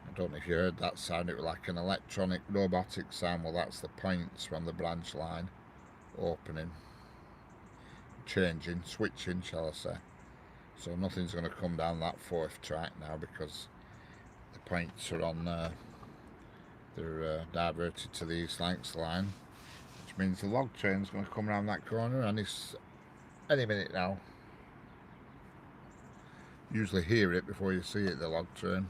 I don't know if you heard that sound. It was like an electronic robotic sound. Well, that's the points from the branch line opening, changing, switching, shall I say. So nothing's going to come down that fourth track now, because the points are on they're diverted to the East Lancs line, which means the log train's going to come around that corner, and it's any minute now. Usually hear it before you see it, the log train.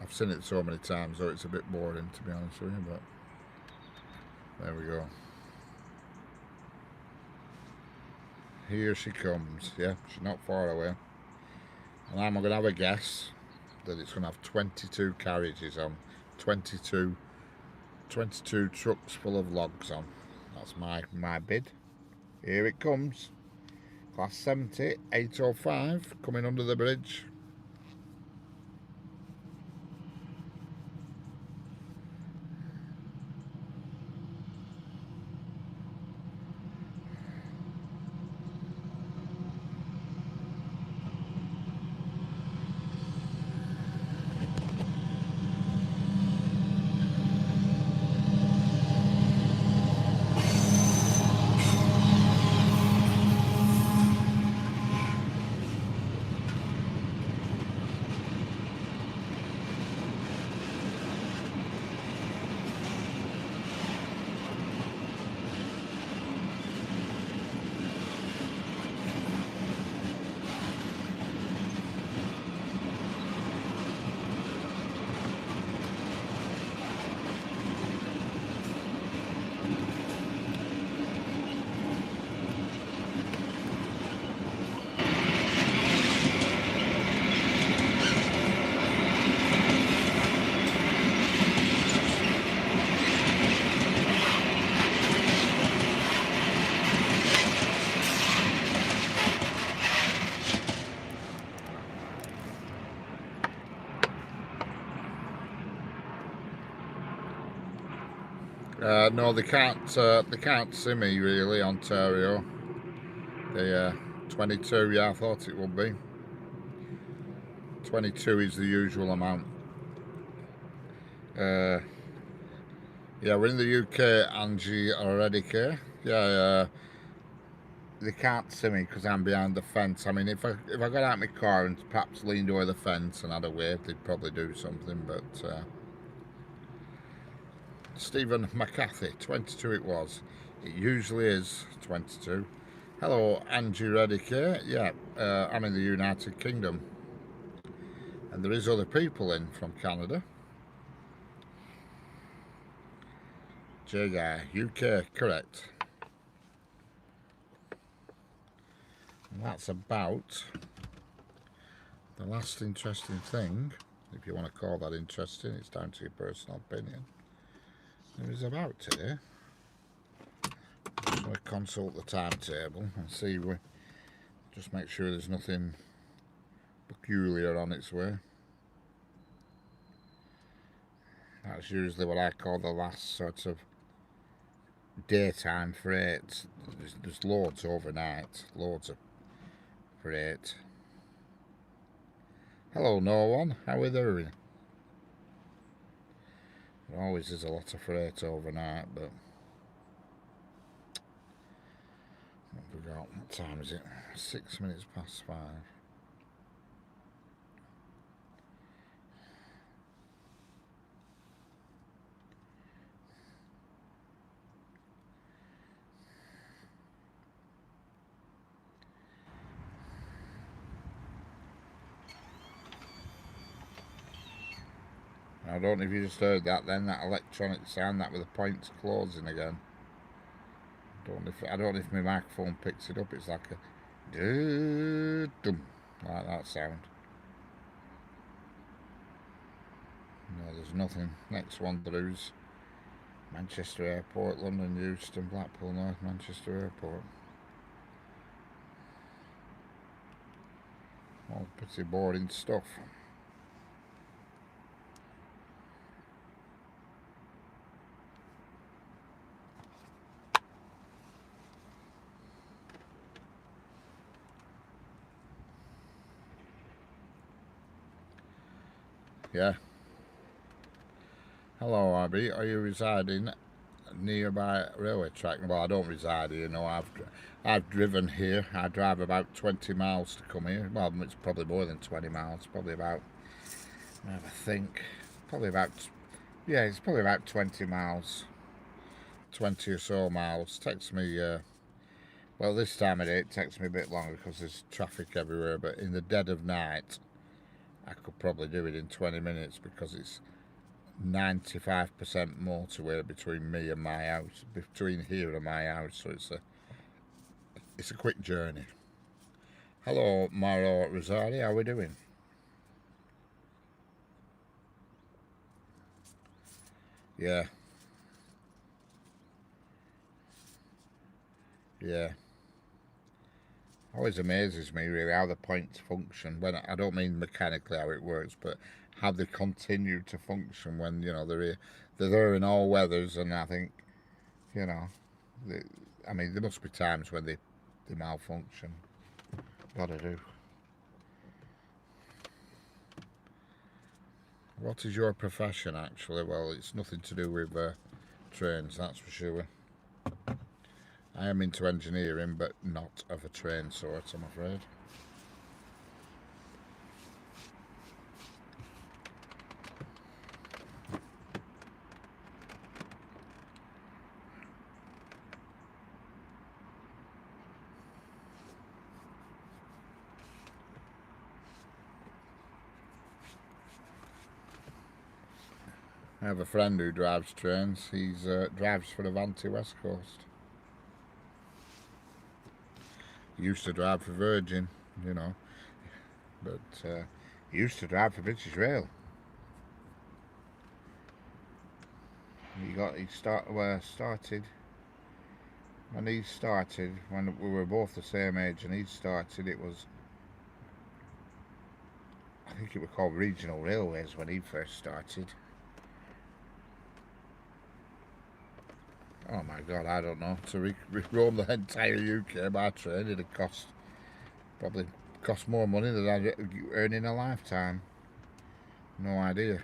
I've seen it so many times, though it's a bit boring, to be honest with you, but there we go. Here she comes. Yeah, she's not far away. And I'm going to have a guess that it's going to have 22 carriages on. 22 trucks full of logs on. That's my bid. Here it comes. Class 70, 805, coming under the bridge. No, they can't see me really, Ontario. The 22, yeah, I thought it would be. 22 is the usual amount. Yeah, we're in the UK, Angie already care. Yeah, they can't see me because I'm behind the fence. I mean, if I got out my car and perhaps leaned over the fence and had a wave, they'd probably do something, but Stephen McCarthy, 22 it was. It usually is 22. Hello, Angie Redicare. Yeah, I'm in the United Kingdom. And there is other people in from Canada. J-Guy, UK, correct. And that's about the last interesting thing, if you want to call that interesting. It's down to your personal opinion. There is about today. Just want to consult the timetable and see where, just make sure there's nothing peculiar on its way. That's usually what I call the last sort of daytime freight. There's loads overnight, loads of freight. Hello, no one. How are we doing? There always is a lot of freight overnight, but I forgot. What time is it? 6 minutes past 5. I don't know if you just heard that then, that electronic sound, that with the points closing again. I don't know if my microphone picks it up. It's like a dum, like that sound. No, there's nothing. Next one through's Manchester Airport, London Euston, Blackpool North, Manchester Airport. All pretty boring stuff. Yeah. Hello, Abby. Are you residing nearby railway track? Well, I don't reside here. No, I've driven here. I drive about 20 miles to come here. Well, it's probably more than 20 miles. Probably about, I think, probably about, yeah, it's probably about 20 miles. 20 or so miles. Takes me, well, this time of day it takes me a bit longer because there's traffic everywhere. But in the dead of night, I could probably do it in 20 minutes because it's 95% motorway between me and my house, between here and my house, so it's a quick journey. Hello, Maro Rosari, how are we doing? Yeah, yeah. Always amazes me really how the points function. When I don't mean mechanically how it works, but how they continue to function when they're there in all weathers. And I think they, I mean there must be times when they malfunction. Gotta do. What is your profession actually? Well, it's nothing to do with trains, that's for sure. I am into engineering, but not of a train sort, I'm afraid. I have a friend who drives trains. He drives for Avanti West Coast. He used to drive for Virgin, but he used to drive for British Rail. Started when he started, when we were both the same age, and he started. I think it was called Regional Railways when he first started. Oh my God, I don't know. To roam the entire UK by train, it'd probably cost more money than I'd earn in a lifetime. No idea.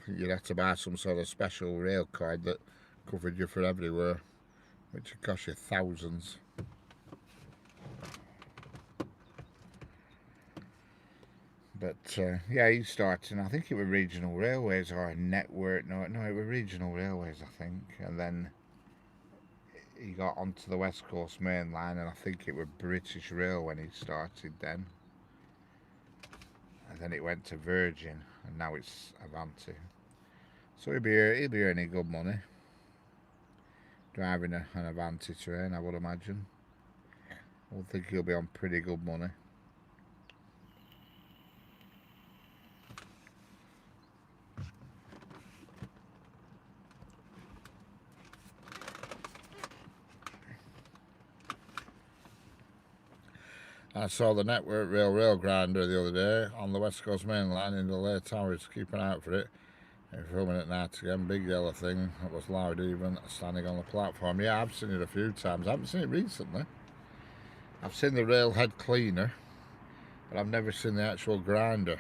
You'd have to buy some sort of special rail card that covered you for everywhere, which would cost you thousands. But yeah, he started, and I think it was Regional Railways or a network. No, it was Regional Railways, I think. And then he got onto the West Coast Main Line, and I think it was British Rail when he started then. And then it went to Virgin, and now it's Avanti. So he'll be earning good money driving an Avanti train, I would imagine. I would think he'll be on pretty good money. I saw the Network rail grinder the other day on the West Coast Main Line in the Lake Towers. Keep an eye out for it. They're filming it night again. Big yellow thing. It was loud even, standing on the platform. Yeah, I've seen it a few times. I haven't seen it recently. I've seen the railhead cleaner, but I've never seen the actual grinder.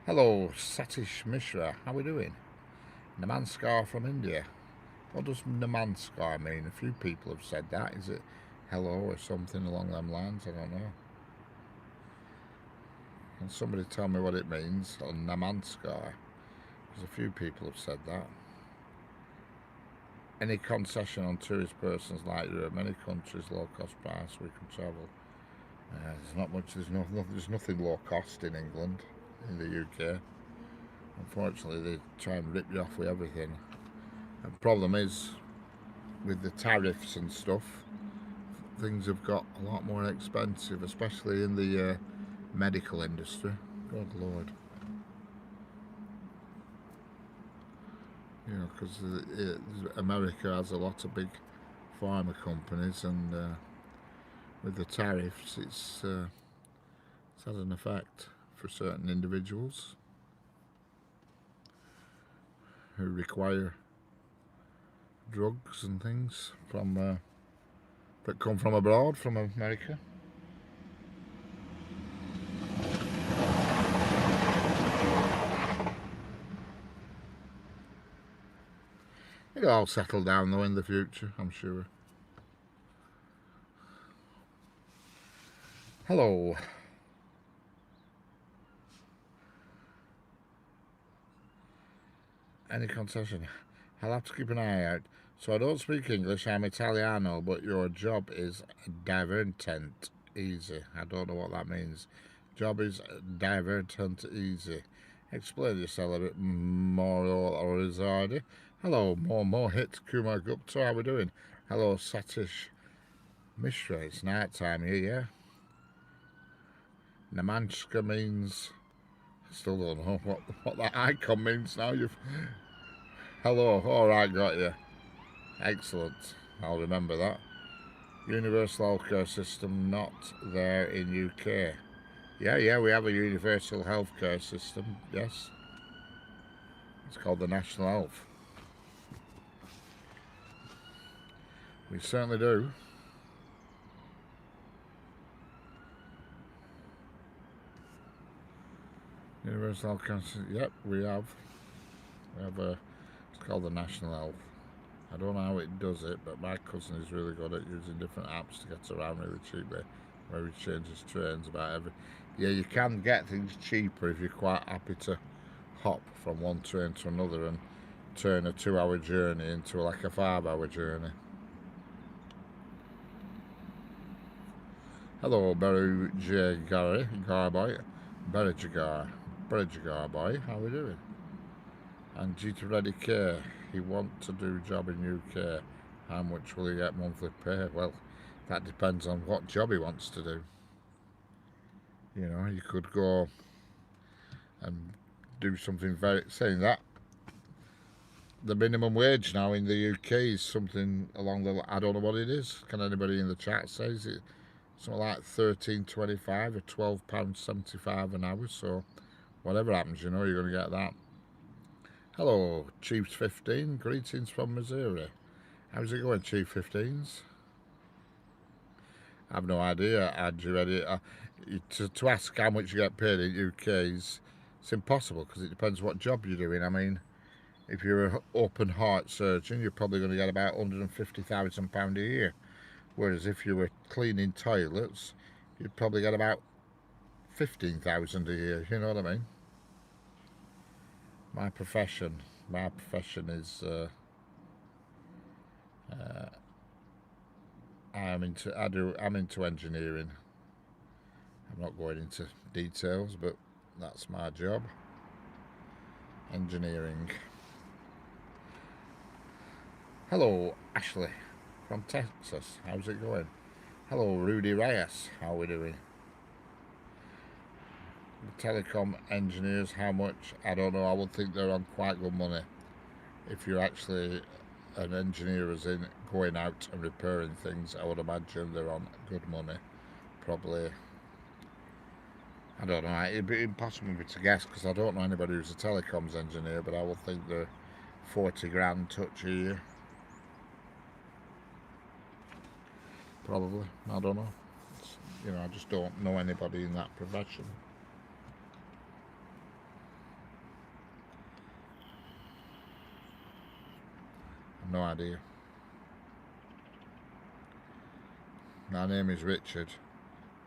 Hello, Satish Mishra. How are we doing? Namaskar from India. What does Namaskar mean? A few people have said that. Is it hello or something along them lines? I don't know. Can somebody tell me what it means on Namaskar? Because a few people have said that. Any concession on tourist persons like Europe, many countries, low cost price, we can travel. There's not much, there's nothing low cost in England, in the UK. Unfortunately, they try and rip you off with everything. And the problem is, with the tariffs and stuff, things have got a lot more expensive, especially in the medical industry. Good Lord. You know, because America has a lot of big pharma companies, and with the tariffs, it's had an effect for certain individuals who require drugs and things from that come from abroad, from America. It'll all settle down though in the future, I'm sure. Hello. Any concession? I'll have to keep an eye out. So I don't speak English, I'm Italiano, but your job is divertent easy. I don't know what that means. Job is divertent easy. Explain yourself a bit more, Orizardi. Hello, Mohit Kumar Gupta, how we doing? Hello, Satish Mishra, it's night time here, yeah? Namanchka means... I still don't know what that icon means now. Hello, alright, got you. Excellent, I'll remember that. Universal healthcare system not there in UK. Yeah, we have a universal healthcare system, yes. It's called the National Health. We certainly do. Universal healthcare system, yep, we have. It's called the National Health. I don't know how it does it, but my cousin is really good at using different apps to get around really cheaply, where he changes trains about every... Yeah, you can get things cheaper if you're quite happy to hop from one train to another and turn a 2-hour journey into like a 5-hour journey. Hello, Beru J. Garboy. Berjagar boy, how are we doing? And G to Ready Care, he wants to do job in UK. How much will he get monthly pay? Well, that depends on what job he wants to do. You know, you could go and do something very... Saying that, the minimum wage now in the UK is something along the... I don't know what it is. Can anybody in the chat say? Is it something like £13.25 or £12.75 an hour? So whatever happens, you know, you're going to get that. Hello, Chiefs 15. Greetings from Missouri. How's it going, Chief 15s? I have no idea. To ask how much you get paid in UK it's impossible, because it depends what job you're doing. I mean, if you're an open heart surgeon, you're probably going to get about £150,000 a year. Whereas if you were cleaning toilets, you'd probably get about 15,000 a year. You know what I mean? My profession is I'm into engineering. I'm not going into details, but that's my job. Engineering. Hello, Ashley from Texas. How's it going? Hello, Rudy Reyes. How are we doing? The telecom engineers, how much? I don't know. I would think they're on quite good money if you're actually an engineer is in going out and repairing things, I would imagine they're on good money. Probably, I don't know, it'd be impossible for me to guess because I don't know anybody who's a telecoms engineer, but I would think they're 40 grand touch a year. Probably, I don't know. You know, I just don't know anybody in that profession. No idea. My name is Richard.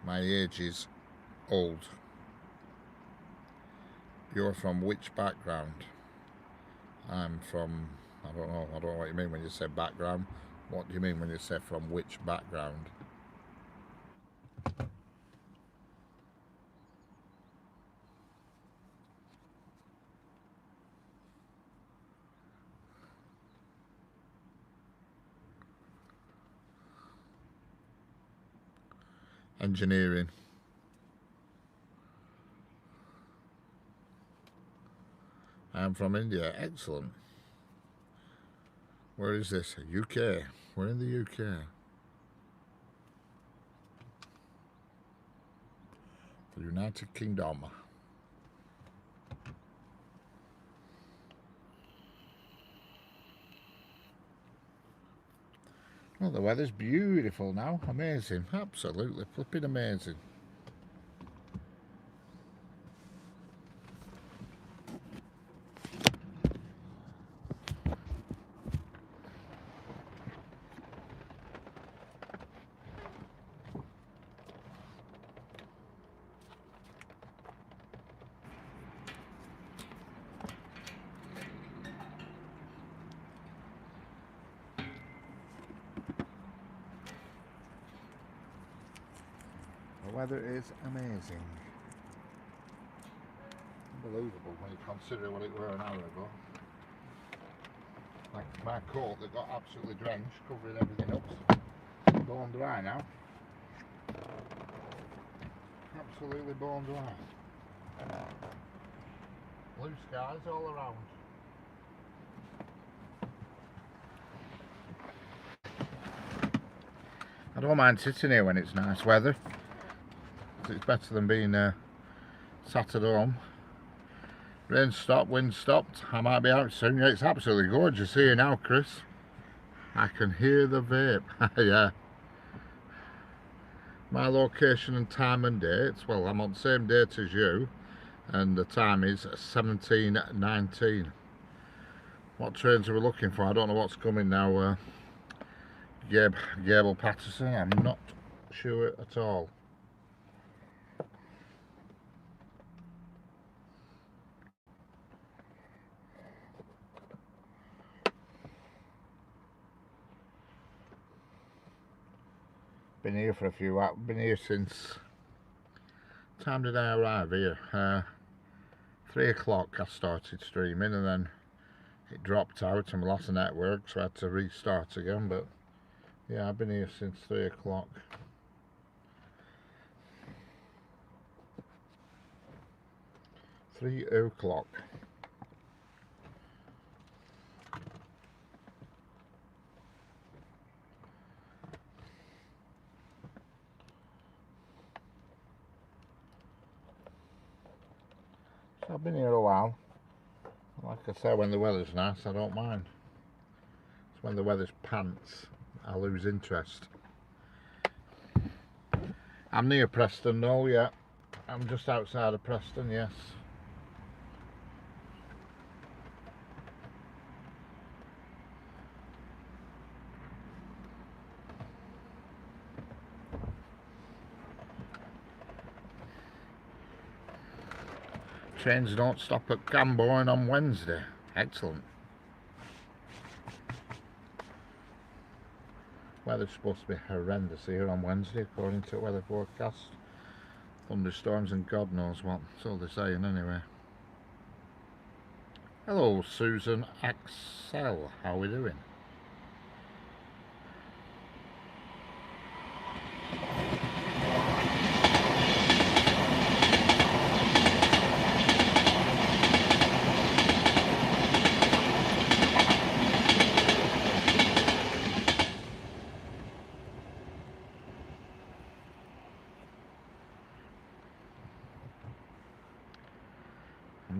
My age is old. You're from which background? I'm from, I don't know what you mean when you say background. What do you mean when you say from which background? Engineering. I'm from India. Excellent. Where is this? UK. We're in the UK. The United Kingdom. Well, the weather's beautiful now. Amazing. Absolutely flipping amazing. The weather is amazing. Unbelievable when you consider what it were an hour ago. Like my coat that got absolutely drenched, covering everything up. Bone dry now. Absolutely bone dry. Blue skies all around. I don't mind sitting here when it's nice weather. It's better than being sat at home. Rain stopped, wind stopped. I might be out soon. Yeah, it's absolutely gorgeous here now, Chris. I can hear the vape. Yeah. My location and time and date. Well, I'm on the same date as you, and the time is 17:19. What trains are we looking for? I don't know what's coming now. Gable Patterson. I'm not sure at all. Been here for a few hours. Been here since. Time did I arrive here? 3 o'clock I started streaming, and then it dropped out and we lost the network, so I had to restart again. But yeah, I've been here since 3 o'clock. Three o'clock. So I've been here a while. Like I say, when the weather's nice, I don't mind. It's when the weather's pants, I lose interest. I'm near Preston though, yeah. I'm just outside of Preston, yes. Trains don't stop at Camborne on Wednesday. Excellent. Weather's supposed to be horrendous here on Wednesday, according to weather forecast. Thunderstorms and God knows what. That's all they're saying anyway. Hello, Susan Axel. How are we doing?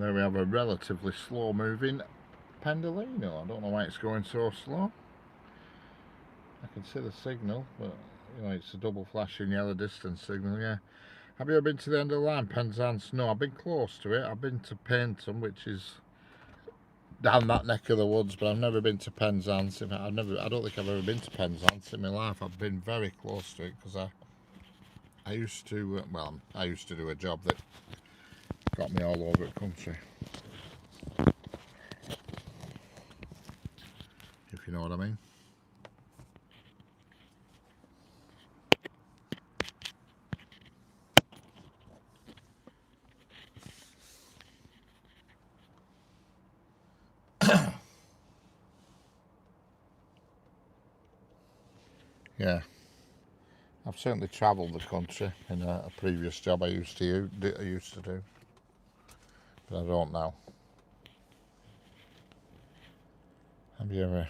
where we have a relatively slow moving pendolino. I don't know why it's going so slow. I can see the signal, but you know, it's a double flashing yellow distance signal. Yeah. Have you ever been to the end of the line, Penzance? No, I've been close to it. I've been to Paynton, which is down that neck of the woods, but I've never been to Penzance. In fact, I don't think I've ever been to Penzance in my life. I've been very close to it because I used to, I used to do a job that got me all over the country, if you know what I mean. Yeah, I've certainly travelled the country in a previous job I used to do, but I don't now. Have you ever?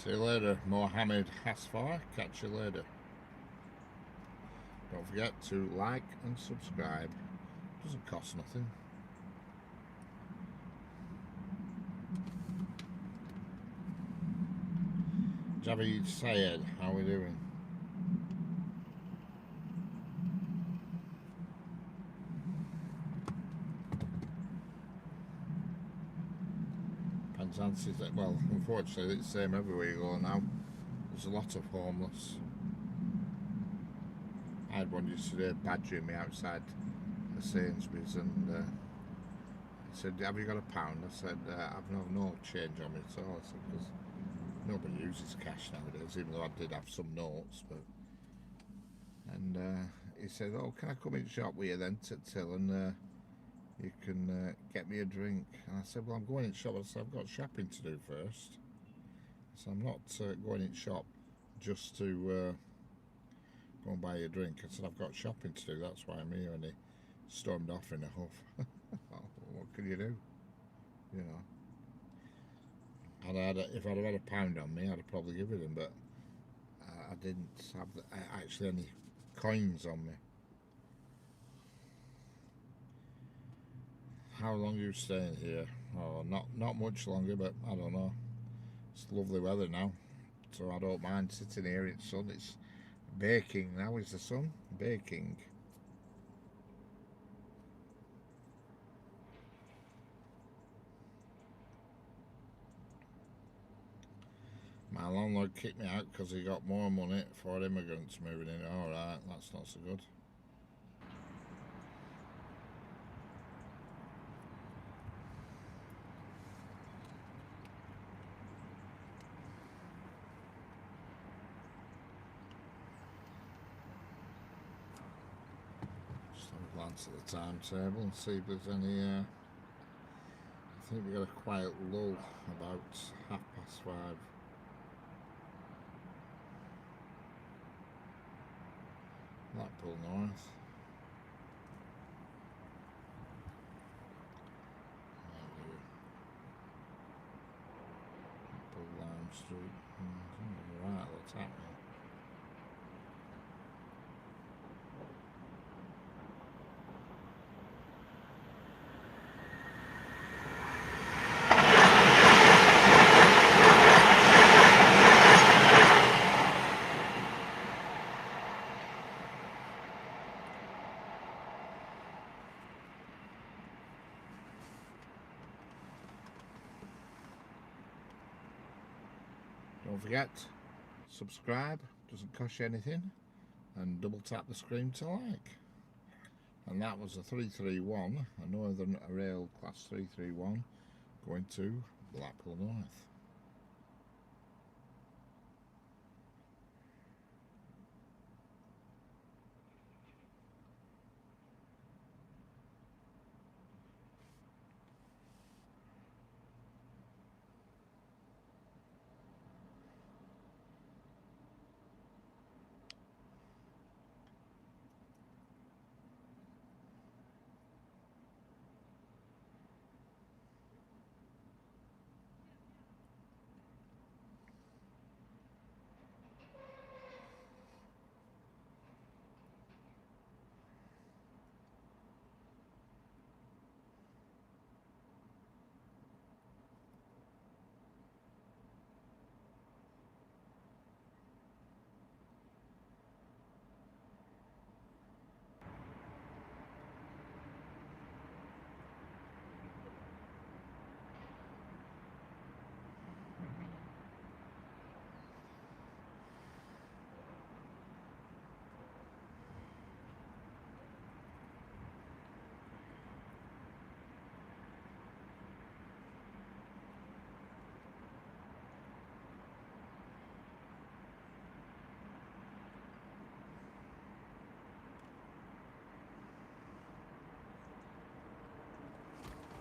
See you later, Mohammed Hasfar. Catch you later. Don't forget to like and subscribe. Doesn't cost nothing. Javid Sayed, how are we doing? Penzance is, well, unfortunately it's the same everywhere you go now. There's a lot of homeless. I had one yesterday badgering me outside the Sainsbury's, and he said, "Have you got a pound?" I said, "I've no change on me at all." I said, because nobody uses cash nowadays, even though I did have some notes. But and he said, "Oh, can I come in shop with you then, Till, and you can get me a drink?" And I said, "Well, I'm going in shop." I said, "I've got shopping to do first, so I'm not going in shop just to go and buy you a drink." I said, "I've got shopping to do, that's why I'm here." And he stormed off in a huff. Oh, what can you do? You know. If I'd have had a pound on me, I'd have probably given him, but I didn't have actually any coins on me. How long are you staying here? Oh, not much longer, but I don't know. It's lovely weather now, so I don't mind sitting here in the sun. It's baking now, is the sun? Baking. My landlord kicked me out because he got more money for immigrants moving in. Alright, that's not so good. Just have a glance at the timetable and see if there's any. I think we got a quiet lull about 5:30. Blackpool North. Blackpool Lime Street. Right, what's happening? Don't forget, subscribe, doesn't cost you anything, and double tap the screen to like. And that was a 331, a Northern Rail Class 331, going to Blackpool North.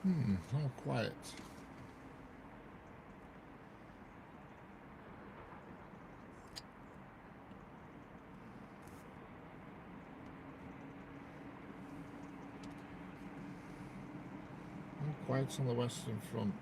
How quiet. How quiet on the Western Front.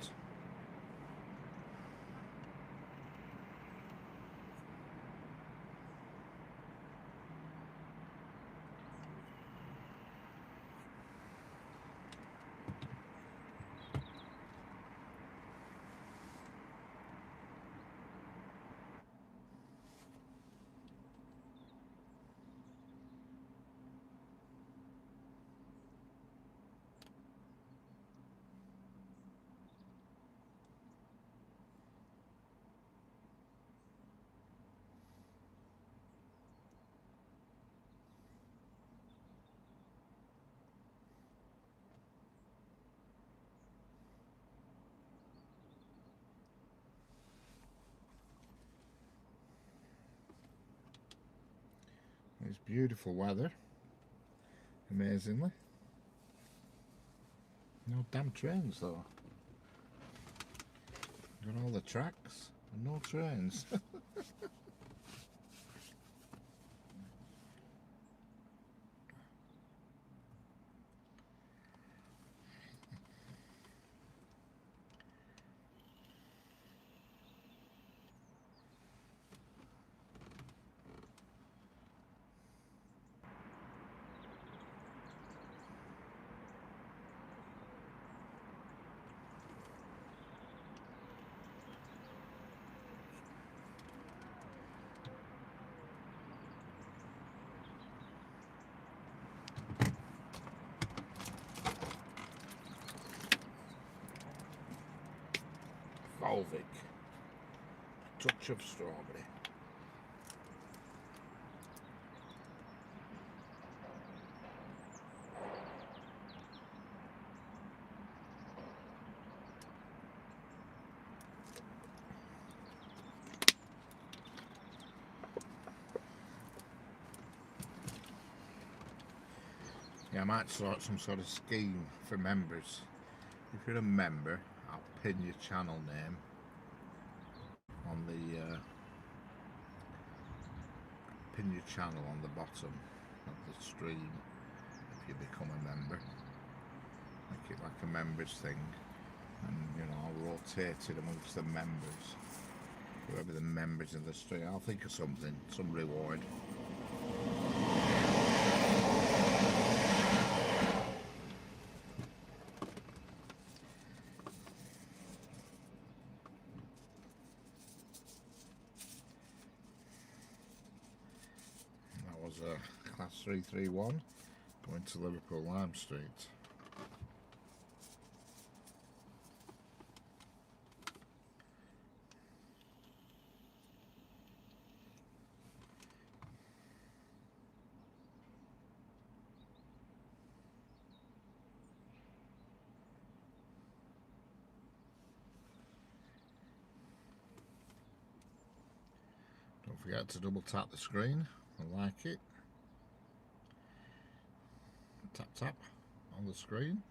It's beautiful weather, amazingly. No damn trains though. Got all the tracks and no trains. Volvic. Touch of strawberry. Yeah, I might sort some sort of scheme for members. If you're a member, I'll pin your channel name on the pin your channel on the bottom of the stream if you become a member. Make it like a members thing, and you know, I'll rotate it amongst the members. Whoever the members of the stream, I'll think of something, some reward. Was a class 331 going to Liverpool Lime Street. Don't forget to double tap the screen and like it. Tap tap on the screen.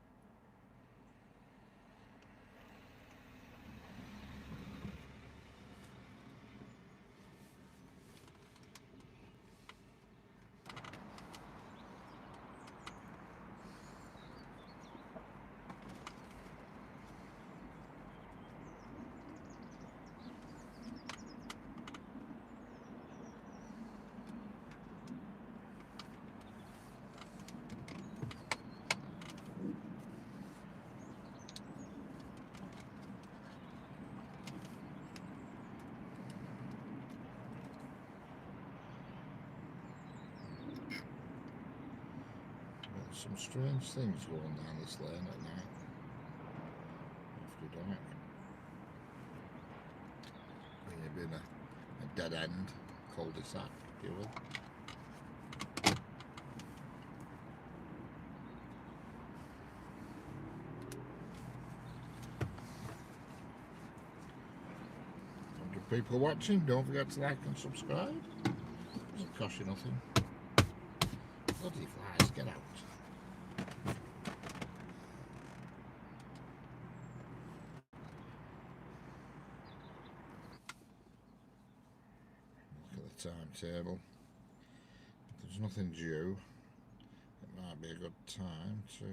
Some strange things going down this lane at night. After dark. Maybe in a dead end cul-de-sac, if you will. People watching, don't forget to like and subscribe. Doesn't cost you nothing. Bloody flies, get out. timetable. If there's nothing due, it might be a good time to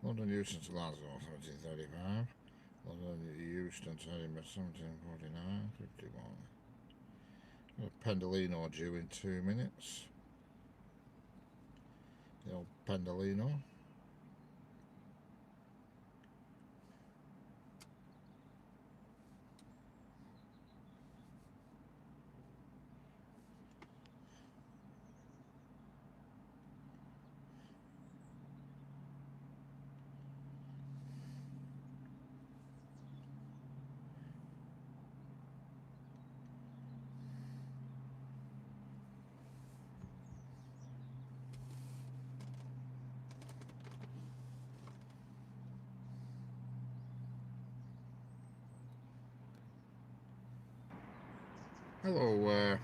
London Euston to Glasgow 1735, London Euston to Edinburgh 1749, 51. Pendolino due in 2 minutes. The old Pendolino. Hello,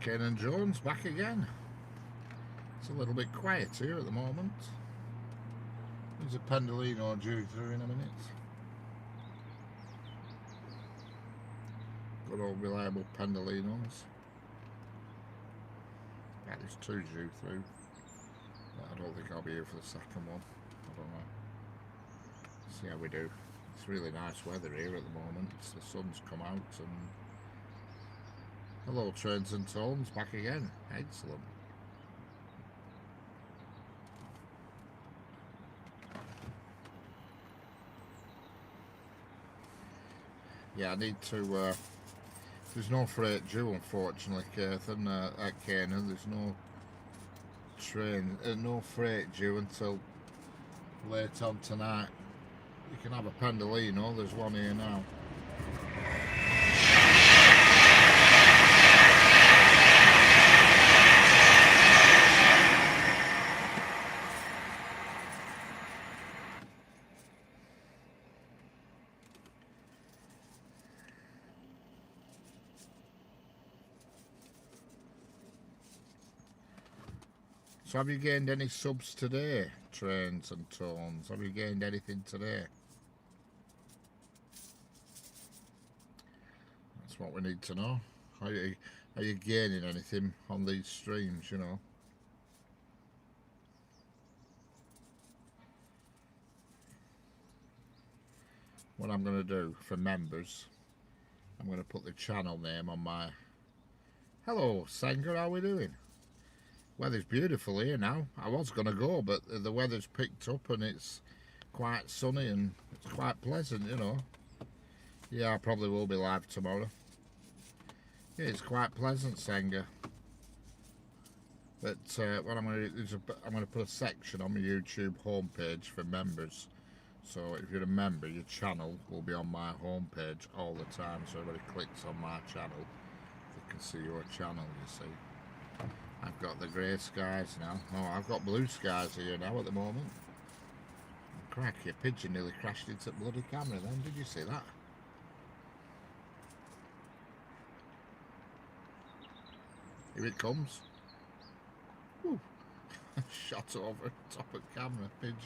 Kane and Jones back again. It's a little bit quiet here at the moment. There's a Pendolino due through in a minute. Good old reliable Pendolinos. Yeah, there's 2 due through. But I don't think I'll be here for the second one. I don't know. See how we do. It's really nice weather here at the moment. The sun's come out and hello Trains and Tones, back again. Excellent. Yeah, I need to there's no freight due unfortunately, Cathan, at Canaan. There's no train, no freight due until late on tonight. You can have a Pendolino, there's one here now. So have you gained any subs today, Trains and Tones? Have you gained anything today? That's what we need to know. Are you gaining anything on these streams, you know? What I'm going to do for members, I'm going to put the channel name on my... Hello, Sanger, how are we doing? Weather's beautiful here now. I was going to go, but the weather's picked up and it's quite sunny and it's quite pleasant, you know. Yeah, I probably will be live tomorrow. Yeah, it's quite pleasant, Sanger. But what I'm going to do is I'm going to put a section on my YouTube homepage for members. So if you're a member, your channel will be on my homepage all the time. So everybody clicks on my channel, they can see your channel, you see. I've got the grey skies now. Oh, I've got blue skies here now at the moment. Cracky, a pigeon nearly crashed into the bloody camera then. Did you see that? Here it comes. Woo. Shot over top of camera, pigeon.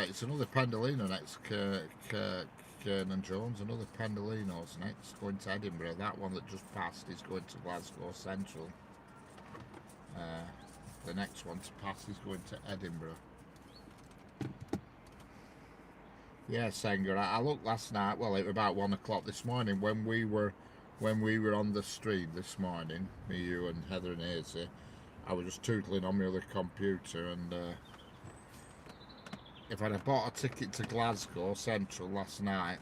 It's another Pendolino next, Kane and Jones. Another Pendolino's next, going to Edinburgh. That one that just passed is going to Glasgow Central. The next one to pass is going to Edinburgh. Yeah, Sanger. I looked last night. Well, it was about 1 o'clock this morning when we were on the stream this morning. Me, you, and Heather and Hazy. I was just tootling on my other computer, and if I'd have bought a ticket to Glasgow Central last night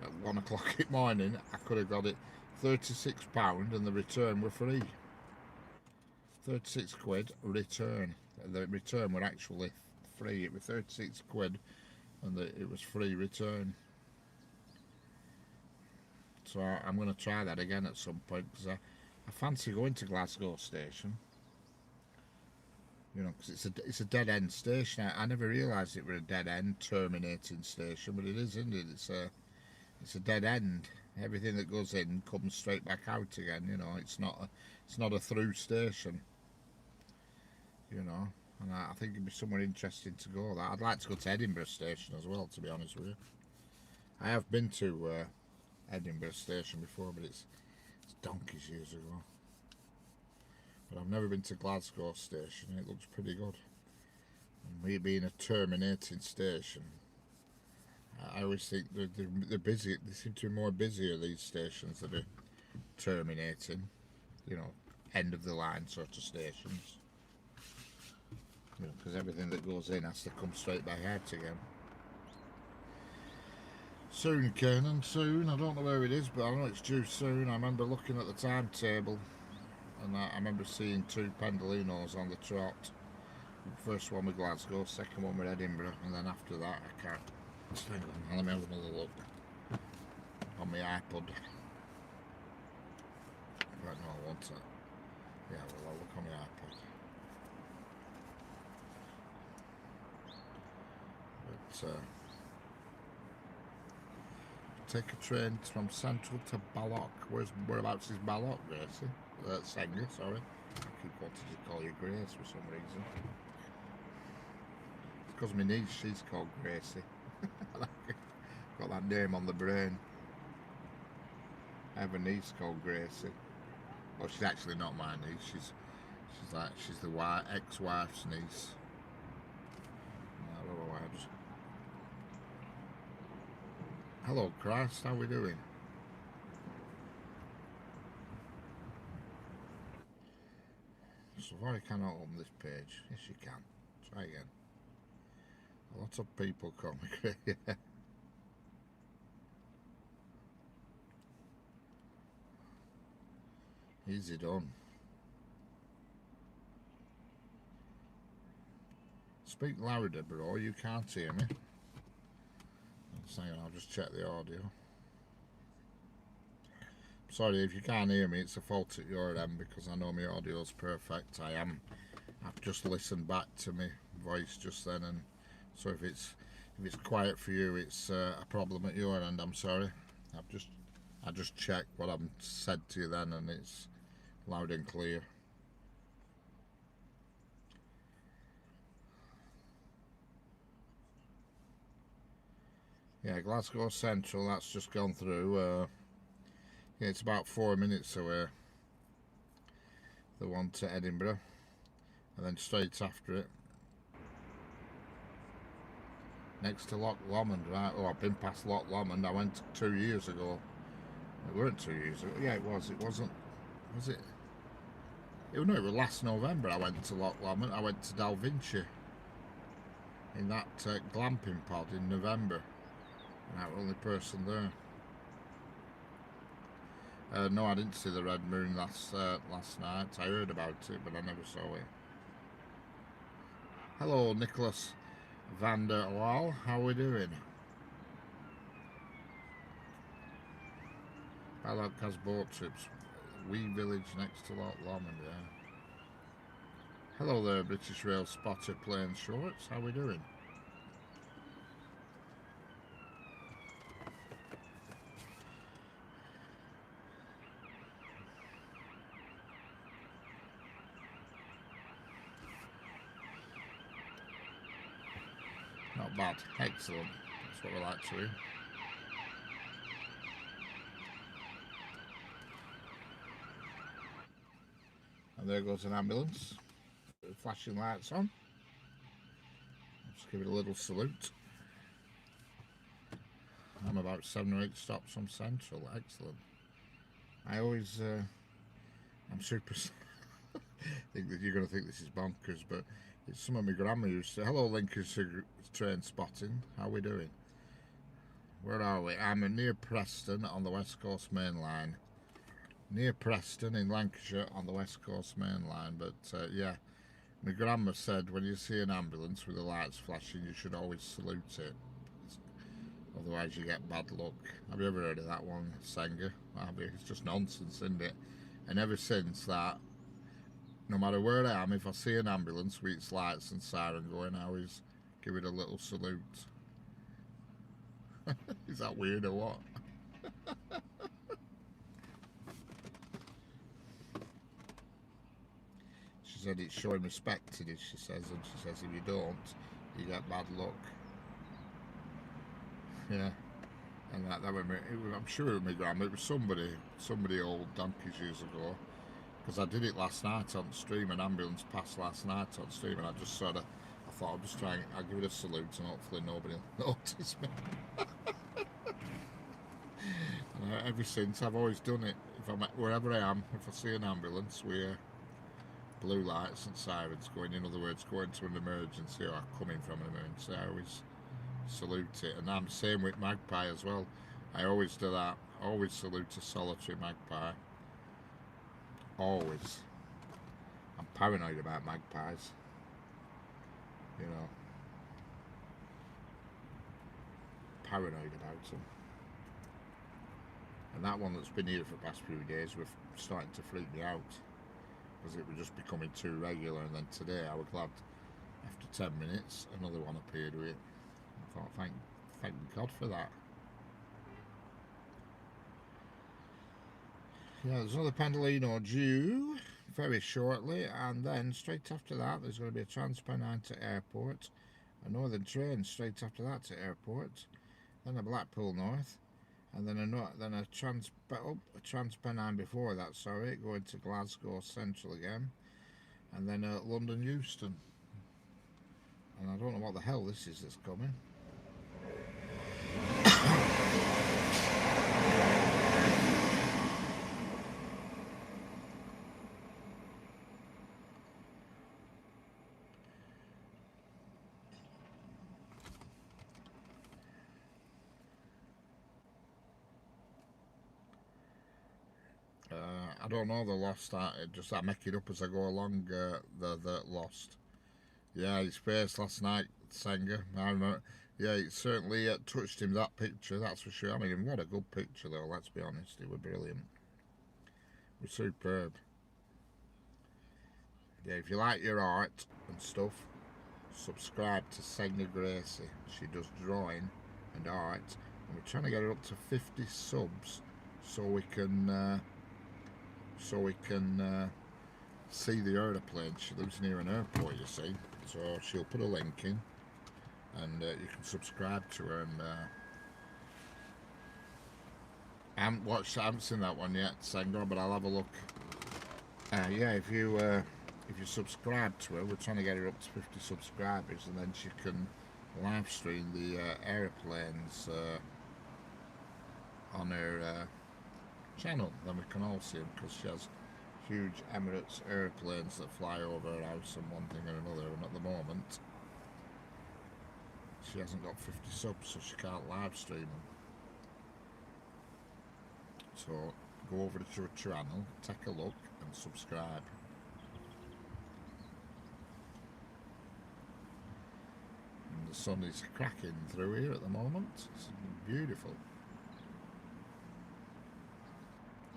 at 1 o'clock in the morning, I could have got it £36 and the return were free. 36 quid return. The return were actually free. It was 36 quid and it was free return. So I'm going to try that again at some point, because I fancy going to Glasgow station. You know, because it's a dead end station. I never realised it were a dead end terminating station, but it is, isn't it? It's a dead end. Everything that goes in comes straight back out again. You know, it's not a through station. You know, And I think it'd be somewhere interesting to go. That I'd like to go to Edinburgh Station as well, to be honest with you. I have been to Edinburgh Station before, but it's donkeys years ago. But I've never been to Glasgow Station. It looks pretty good. And we being a terminating station, I always think they're busy. They seem to be more busier, these stations that are terminating. You know, end of the line sort of stations. You know, because everything that goes in has to come straight back out again. Soon, Kernan, soon. I don't know where it is, but I know it's due soon. I remember looking at the timetable, and I remember seeing 2 Pendolinos on the trot. First one with Glasgow, second one with Edinburgh, and then after that I can't. Hang on, let me have another look on my iPod. Right, no, I want it. Yeah, well, I'll look on my iPod. But take a train from Central to Ballock. Whereabouts is Ballock, Gracie? Sanger, sorry. I keep wanting to call you Grace for some reason. It's because my niece, she's called Gracie. Got that name on the brain. I have a niece called Gracie. Well, she's actually not my niece. She's the ex-wife's niece. I don't know why. Hello, Christ. How we doing? Safari cannot open this page. Yes, you can. Try again. A lot of people call me. Yeah. Easy done. Speak louder, bro. You can't hear me. Hang on, I'll just check the audio. Sorry if you can't hear me. It's a fault at your end because I know my audio's perfect. I've just listened back to my voice just then, and so if it's quiet for you, it's a problem at your end. I'm sorry. I just checked what I've said to you then, and it's loud and clear. Yeah, Glasgow Central, that's just gone through. Yeah, it's about 4 minutes away. The one to Edinburgh, and then straight after it, next to Loch Lomond, right? Oh, I've been past Loch Lomond. I went 2 years ago. It weren't 2 years ago. Yeah, it was. It wasn't. Was it? No, it was last November. I went to Loch Lomond. I went to Dalvinci in that glamping pod in November. And I was the only person there. No, I didn't see the red moon last night. I heard about it, but I never saw it. Hello, Nicholas van der Waal. How are we doing? Ballock has boat trips. Wee village next to Loch Lomond, yeah. Hello there, British Rail spotter plain shorts. How are we doing? Not bad. Excellent. That's what we like to hear. And there goes an ambulance. Flashing lights on. Just give it a little salute. I'm about 7 or 8 stops from Central. Excellent. I always, I'm super. Think that you're going to think this is bonkers, but it's some of my grandma used to. Hello, Lincolnshire train spotting. How are we doing? Where are we? I'm near Preston on the West Coast Main Line. Near Preston in Lancashire on the West Coast Main Line. But yeah, my grandma said when you see an ambulance with the lights flashing, you should always salute it. Otherwise, you get bad luck. Have you ever heard of that one, Sanger? It's just nonsense, isn't it? And ever since that, no matter where I am, if I see an ambulance with its lights and siren going, I always give it a little salute. Is that weird or what? She's said it's showing respect to this, she says, and she says if you don't, you get bad luck. Yeah, and that was me, I'm sure it was my grandma. It was somebody old donkeys years ago. Because I did it last night on stream, an ambulance passed last night on stream, and I just sort of, I thought I'll just try, I'll give it a salute, and hopefully nobody will notice me. Ever since, I've always done it. If I'm wherever I am, if I see an ambulance with blue lights and sirens going, in other words, going to an emergency or coming from an emergency, I always salute it. And I'm the same with magpie as well. I always do that. I always salute a solitary magpie. Always. I'm paranoid about magpies. You know. Paranoid about them. And that one that's been here for the past few days was starting to freak me out. Because it was just becoming too regular. And then today I was glad, after 10 minutes, another one appeared with it. I thought, thank God for that. Yeah, there's another Pendolino due very shortly, and then straight after that there's going to be a Transpennine to Airport, a Northern train straight after that to Airport, then a Blackpool North, and then a Transpennine before that, sorry, going to Glasgow Central again, and then London Euston. And I don't know what the hell this is that's coming. I don't know the Lost. I make it up as I go along. The Lost. Yeah, his face last night, Senga. I remember. Yeah, it certainly touched him, that picture, that's for sure. I mean, what a good picture though. Let's be honest, it was brilliant. It was superb. Yeah, if you like your art and stuff, subscribe to Senga Gracie. She does drawing and art, and we're trying to get her up to 50 subs so we can. See the aeroplane. She lives near an airport, you see, so she'll put a link in, and you can subscribe to her. And I haven't seen that one yet, Senga, but I'll have a look. Yeah, if you subscribe to her, we're trying to get her up to 50 subscribers, and then she can live stream the aeroplanes on her channel. Then we can all see them, because she has huge Emirates airplanes that fly over her house and one thing or another, and at the moment she hasn't got 50 subs, so she can't live stream them. So go over to her channel, take a look and subscribe. And the sun is cracking through here at the moment. It's beautiful.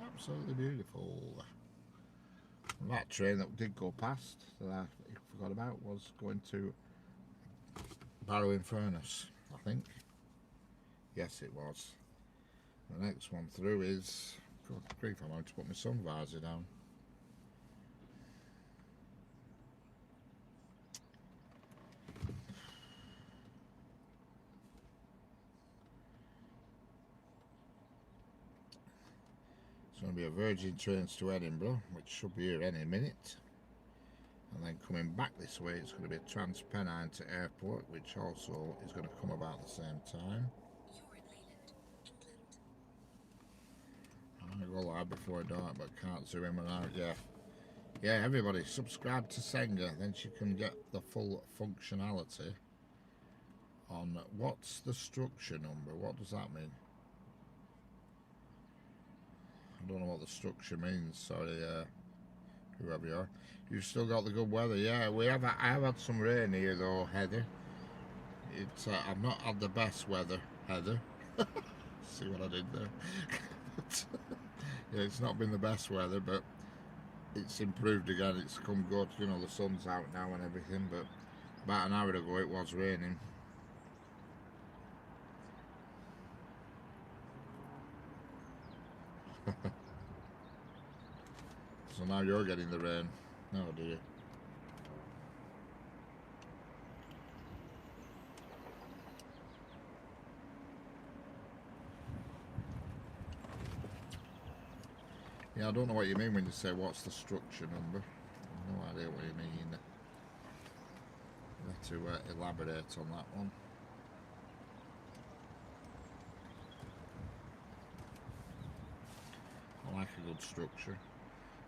Absolutely beautiful. And that train that did go past that I forgot about was going to Barrow-in-Furness, I think. Yes, it was. The next one through is, God grief, I'm going to put my sun visor down. It's going to be a Virgin trains to Edinburgh, which should be here any minute. And then coming back this way, it's going to be a Transpennine to Airport, which also is going to come about the same time. I'm going to go live before I don't, but can't zoom in and out. Yeah, everybody subscribe to Senga, then she can get the full functionality on what's the structure number. What does that mean? I don't know what the structure means. Sorry, whoever you are. You've still got the good weather. Yeah, I have had some rain here though, Heather. It's I've not had the best weather, Heather. See what I did there? Yeah, it's not been the best weather, but it's improved again. It's come good. You know, the sun's out now and everything, but about an hour ago it was raining. So now you're getting the rain. Oh dear. Yeah, I don't know what you mean when you say what's the structure number. I have no idea what you mean. You have to elaborate on that one. I like a good structure.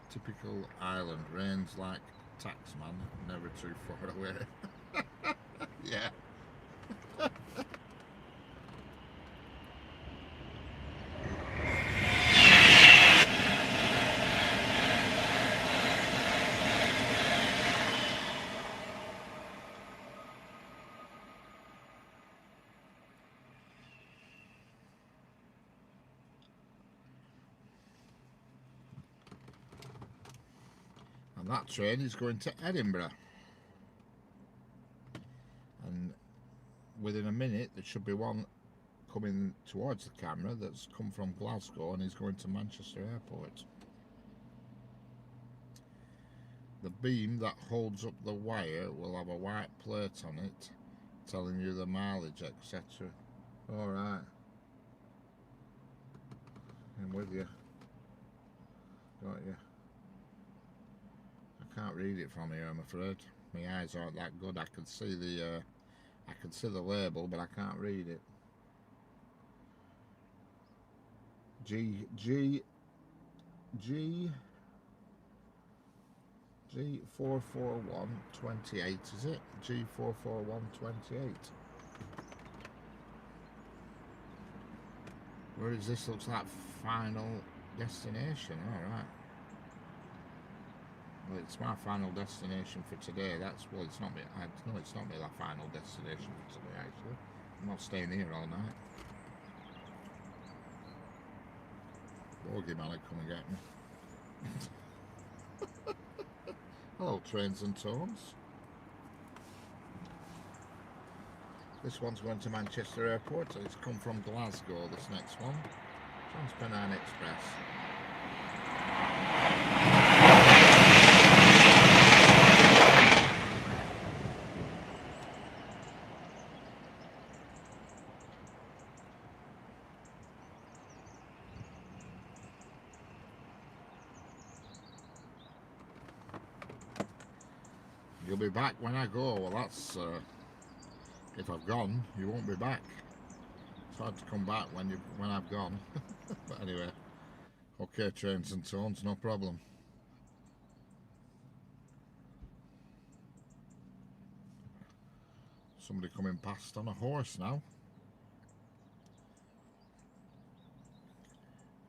Typical island, rains like taxman, never too far away. Yeah. And that train is going to Edinburgh. And within a minute there should be one coming towards the camera that's come from Glasgow and is going to Manchester Airport. The beam that holds up the wire will have a white plate on it telling you the mileage, etc. Alright. I'm with you. Got you. I can't read it from here, I'm afraid. My eyes aren't that good. I can see the label, but I can't read it. G44128, is it? G44128. Where is this? Looks like final destination. Alright. Well, it's my final destination for today. Well, it's not me. No, it's not my final destination for today, actually. I'm not staying here all night. Bogeyman will come and get me. Hello, trains and tones. This one's going to Manchester Airport. It's come from Glasgow, this next one. Transpennine Express. You'll be back when I go. Well, that's if I've gone, you won't be back. It's hard to come back when I've gone. But anyway, okay, trains and tones, no problem. Somebody coming past on a horse now.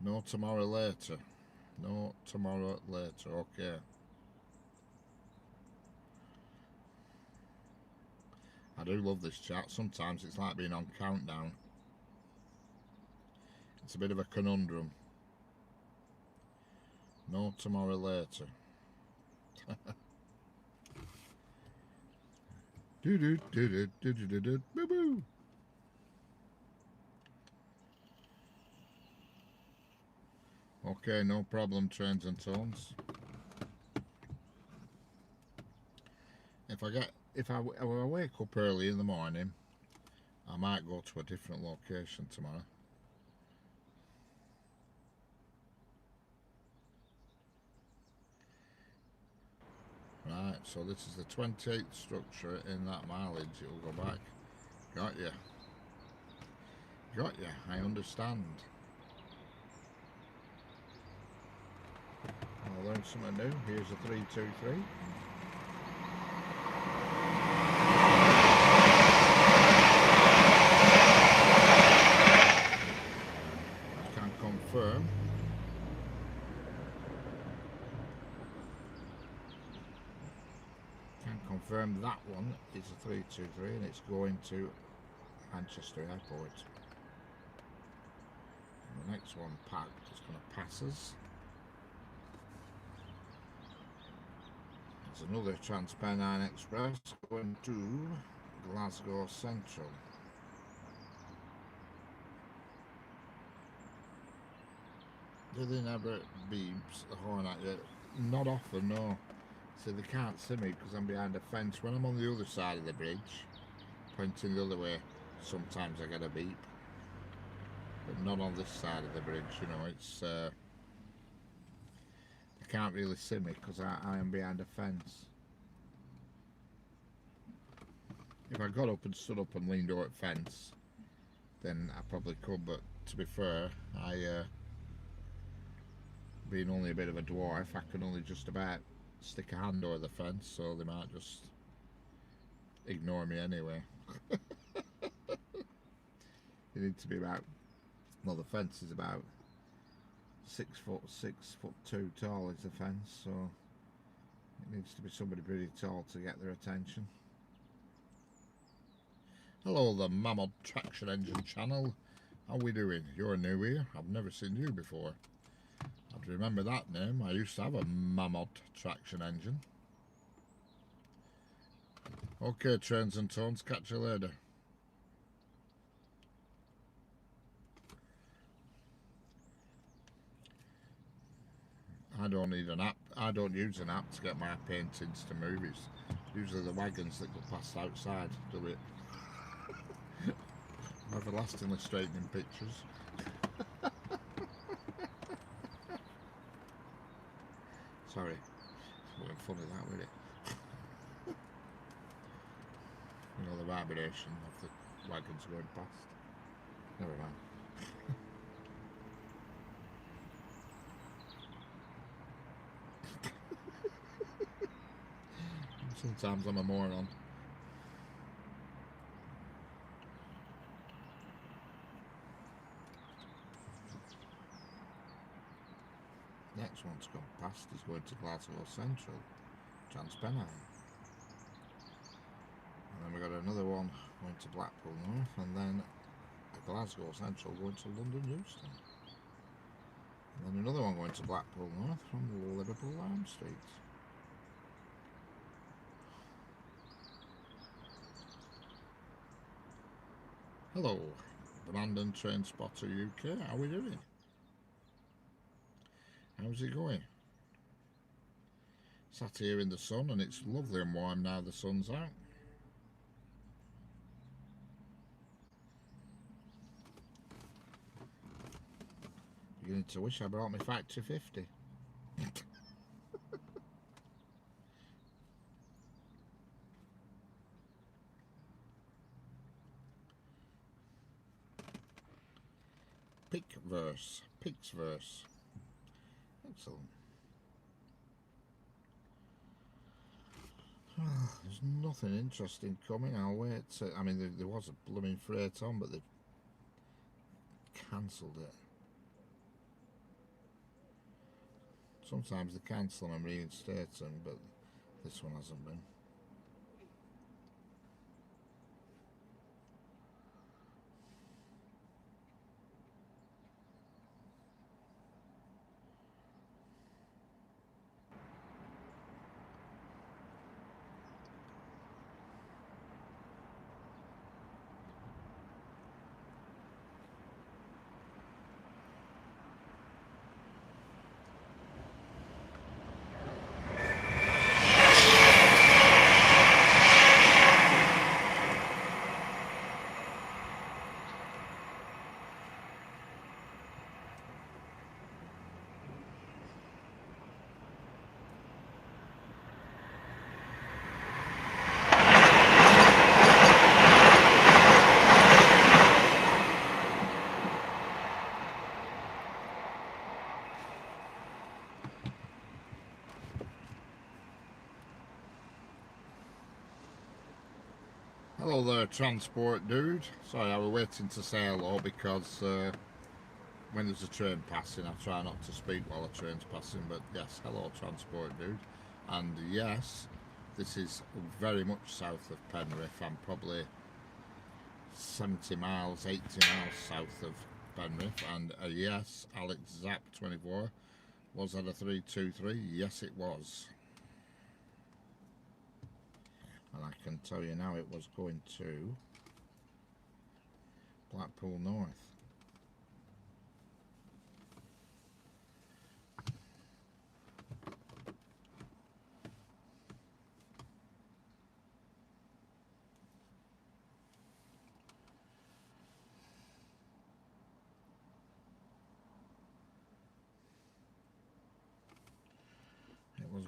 No tomorrow later. No tomorrow later. Okay. I do love this chat. Sometimes it's like being on countdown. It's a bit of a conundrum. No tomorrow later. Do do do do do do do do boo boo. Okay, no problem, trains and tones. If I wake up early in the morning, I might go to a different location tomorrow. Right, so this is the 28th structure in that mileage. It will go back. Got you. Got you. I understand. I'll learn something new. Here's a 323. I can confirm. Confirm that one is a 323 and it's going to Manchester Airport. And the next one is going to pass us. There's another Transpennine Express going to Glasgow Central. Do they never beeps the horn at you? Not often, no. So they can't see me because I'm behind a fence. When I'm on the other side of the bridge, pointing the other way, sometimes I get a beep. But not on this side of the bridge, you know, it's can't really see me because I am behind a fence. If I got up and stood up and leaned over the fence, then I probably could, but to be fair, being only a bit of a dwarf, I can only just about stick a hand over the fence, so they might just ignore me anyway. You need to be about, well, the fence is about 6'2" tall is the fence, so it needs to be somebody pretty tall to get their attention. Hello, the Mammoth Traction Engine channel. How we doing? You're new here. I've never seen you before. I'd remember that name. I used to have a Mammoth Traction Engine. Okay, trains and tones. Catch you later. I don't need an app. I don't use an app to get my paintings to movies. Usually the wagons that go past outside do it. Everlastingly straightening pictures. Sorry, it's wasn't funny that, was it? You know, the vibration of the wagons going past. Never mind. Sometimes I'm a moron. Next one's gone past is going to Glasgow Central, Transpennine. And then we've got another one going to Blackpool North, and then a Glasgow Central going to London Euston. And then another one going to Blackpool North from Liverpool Lime Street. Hello, Brandon Train Spotter UK, how are we doing? How's it going? Sat here in the sun and it's lovely and warm now the sun's out. Beginning to wish I brought my Factory 50. Pick's verse. Excellent. There's nothing interesting coming. I'll wait. I mean, there was a blooming freight on, but they've cancelled it. Sometimes they cancel them and reinstate them, but this one hasn't been. Hello there, transport dude. Sorry, I was waiting to say hello because when there's a train passing, I try not to speak while a train's passing. But yes, hello, transport dude. And yes, this is very much south of Penrith. I'm probably 70 miles, 80 miles south of Penrith. And yes, Alex Zap 24, was that a 323? Yes, it was. And I can tell you now it was going to Blackpool North.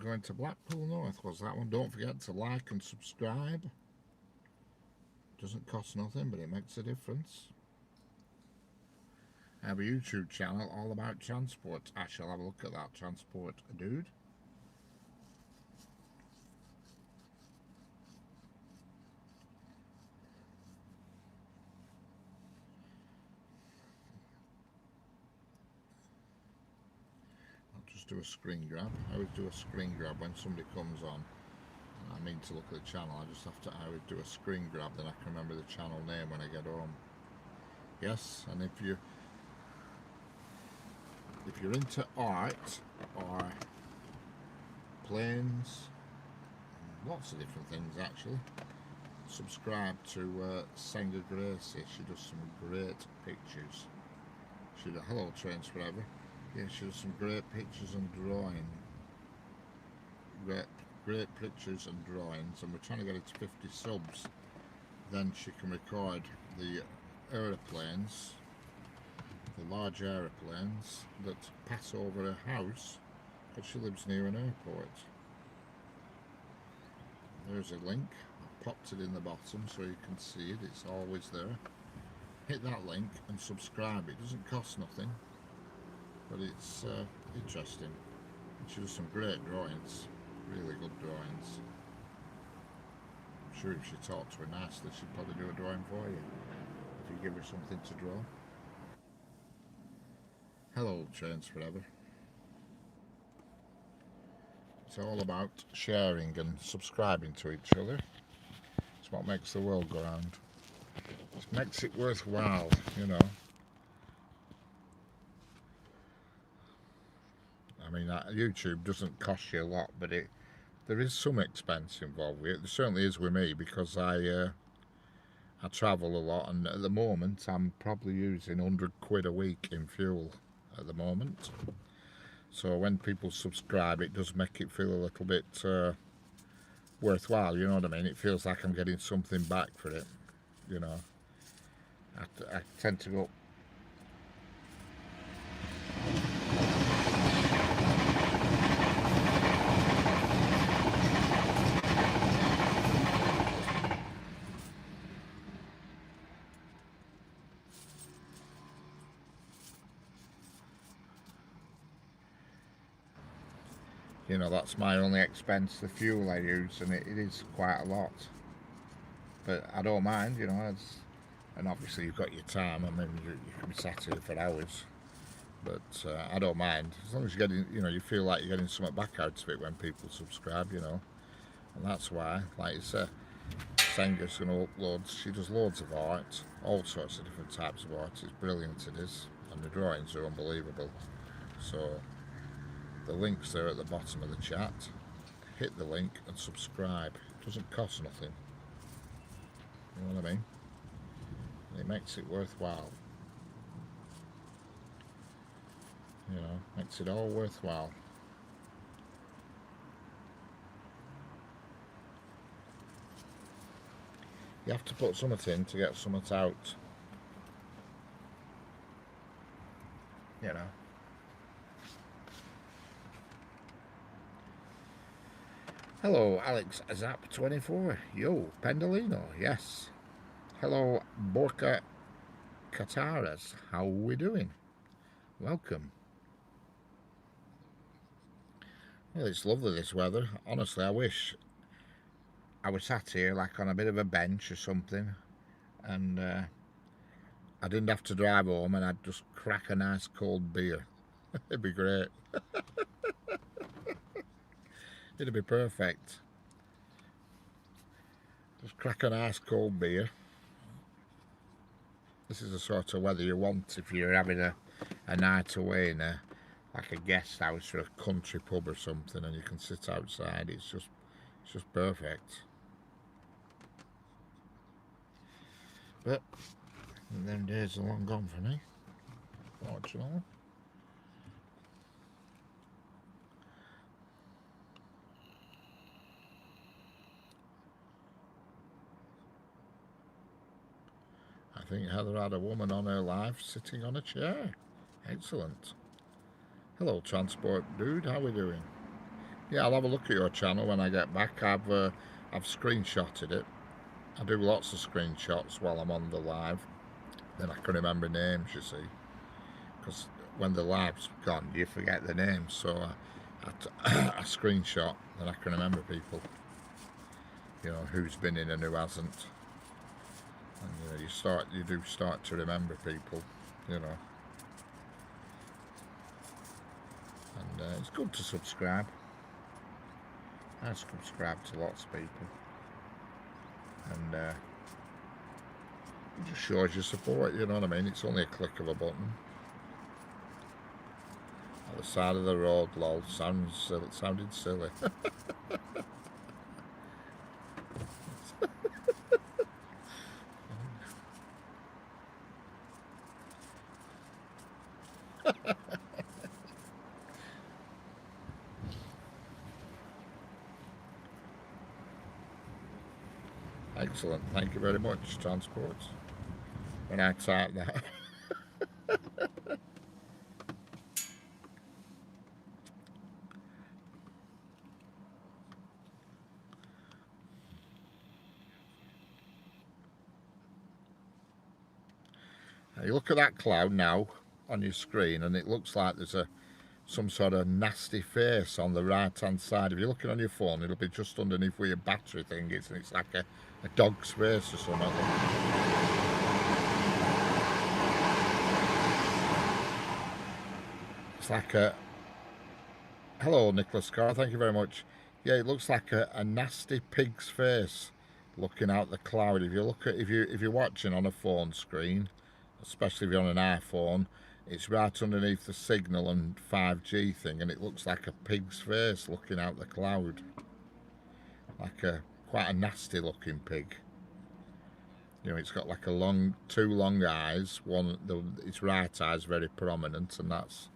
going to Blackpool North was that one. Don't forget to like and subscribe. Doesn't cost nothing, but it makes a difference. I have a YouTube channel all about transport. I shall have a look at that transport dude. I'll just do a screen grab. I always do a screen grab when somebody comes on. I mean to look at the channel. I just have to I would do a screen grab, then I can remember the channel name when I get home. Yes, and if you're into art or planes, lots of different things actually, subscribe to Senga Gracie. She does some great pictures. She does Hello Trains Forever. Yeah, she does some great pictures and drawing. Great pictures and drawings, and we're trying to get it to 50 subs. Then she can record the aeroplanes, the large aeroplanes that pass over her house, because she lives near an airport. There's a link. I've popped it in the bottom so you can see it. It's always there. Hit that link and subscribe. It doesn't cost nothing, but it's interesting. And she does some great drawings. Really good drawings. I'm sure if she talked to her nicely, she'd probably do a drawing for you, if you give her something to draw. Hello Trains Forever. It's all about sharing and subscribing to each other. It's what makes the world go round. It makes it worthwhile, you know. I mean, YouTube doesn't cost you a lot, but there is some expense involved with it. There certainly is with me, because I travel a lot, and at the moment I'm probably using 100 quid a week in fuel at the moment. So when people subscribe, it does make it feel a little bit worthwhile, you know what I mean? It feels like I'm getting something back for it, you know. I tend to go... You know, that's my only expense, the fuel I use, and it is quite a lot. But I don't mind, you know, and obviously you've got your time. I mean, you can be sat here for hours, but I don't mind. As long as you're getting, you know, you feel like you're getting something back out of it when people subscribe, you know. And that's why, like you say, Senga's going to upload, she does loads of art, all sorts of different types of art. It's brilliant, it is, and the drawings are unbelievable. So the link's there at the bottom of the chat. Hit the link and subscribe. It doesn't cost nothing. You know what I mean? It makes it worthwhile. You know, makes it all worthwhile. You have to put something in to get something out. You know. Hello, Alex Zap24. Yo, Pendolino, yes. Hello, Borka Kataras. How are we doing? Welcome. Well, it's lovely this weather. Honestly, I wish I was sat here like on a bit of a bench or something, and I didn't have to drive home, and I'd just crack a nice cold beer. It'd be great. It'd be perfect. Just crack a nice cold beer. This is the sort of weather you want if you're having a night away in like a guest house or a country pub or something, and you can sit outside. It's just perfect. But them days are long gone for me, fortunately. I think Heather had a woman on her live sitting on a chair. Excellent. Hello, transport dude. How are we doing? yeah, I'll have a look at your channel when I get back. I've screenshotted it. I do lots of screenshots while I'm on the live. Then I can remember names, you see, because when the live's gone, you forget the names. So I screenshot, then I can remember people. You know, who's been in and who hasn't. And you do start to remember people. You know, and it's good to subscribe. I subscribe to lots of people, and it just shows your support. You know what I mean? It's only a click of a button. At the side of the road, lol. Sounded silly. Excellent. Thank you very much, Transport. When I type that. You look at that cloud now on your screen, and it looks like there's some sort of nasty face on the right hand side. If you're looking on your phone, it'll be just underneath where your battery thing is, and it's like a dog's face or something. It's like a... Hello, Nicholas Carr, thank you very much. Yeah, it looks like a nasty pig's face looking out the cloud. If you look at, if you're watching on a phone screen, especially if you're on an iPhone, it's right underneath the signal and 5G thing, and it looks like a pig's face looking out the cloud, like quite a nasty looking pig. You know, it's got like two long eyes. Its right eye is very prominent, and that's...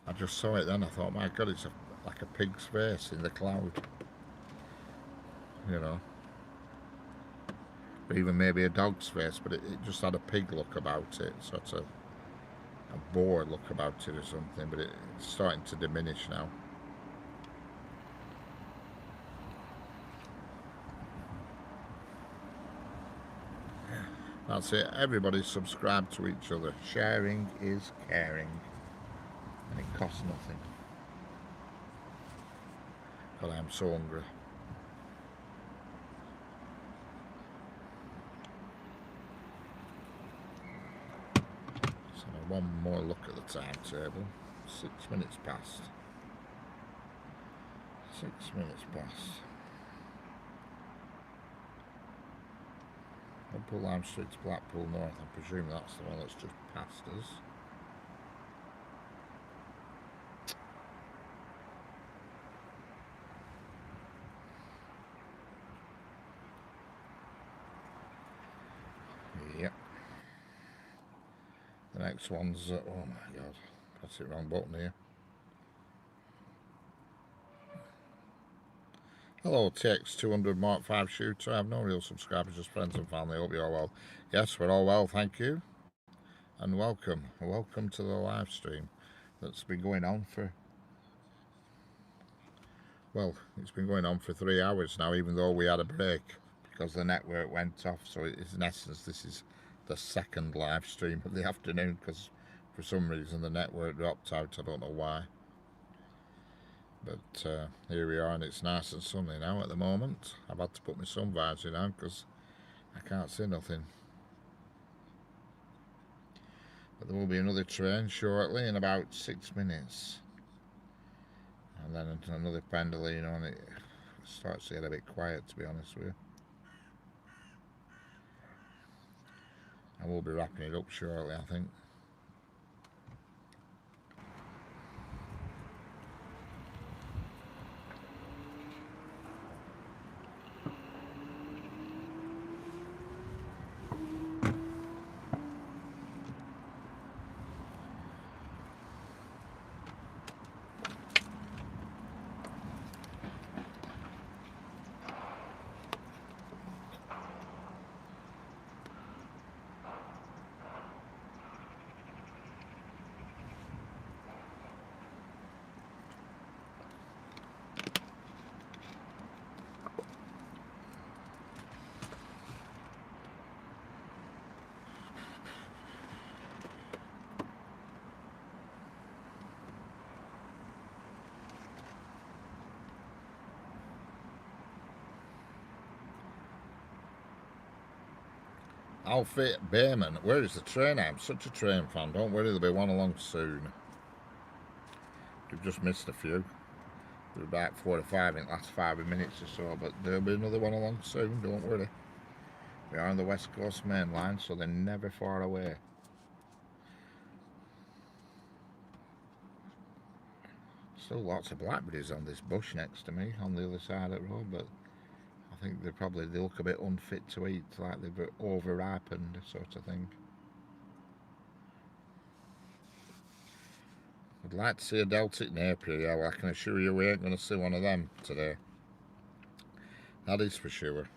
I just saw it then. I thought, my God, it's like a pig's face in the cloud. You know, or even maybe a dog's face, but it just had a pig look about it, sort of a boar look about it or something. But it's starting to diminish now. That's it. Everybody subscribe to each other. Sharing is caring, and it costs nothing. God, I am so hungry. So one more look at the timetable. 6 minutes past. 6 minutes past. Liverpool Lime Street to Blackpool North. I presume that's the one that's just past us. Yep. The next one's... oh my God. Press the wrong button here. Hello, TX200 Mark 5 shooter. I have no real subscribers, just friends and family. Hope you're all well. Yes, we're all well, thank you. And welcome to the live stream that's been going on for... well, it's been going on for 3 hours now, even though we had a break because the network went off. So it's, in essence, this is the second live stream of the afternoon, because for some reason the network dropped out. I don't know why. But here we are, and it's nice and sunny now at the moment. I've had to put my sun visor on because I can't see nothing. But there will be another train shortly in about 6 minutes. And then another Pendolino, and it starts to get a bit quiet, to be honest with you. And we'll be wrapping it up shortly, I think. Alfie Bayman, where is the train? I'm such a train fan. Don't worry, there'll be one along soon. You've just missed a few. They're about 45 in the last 5 minutes or so, but there'll be another one along soon, don't worry. We are on the West Coast Main Line, so they're never far away. Still lots of blackberries on this bush next to me on the other side of the road, but I think they look a bit unfit to eat, like they've over-ripened sort of thing. I'd like to see a Deltic Napier, yeah, well I can assure you we ain't going to see one of them today. That is for sure.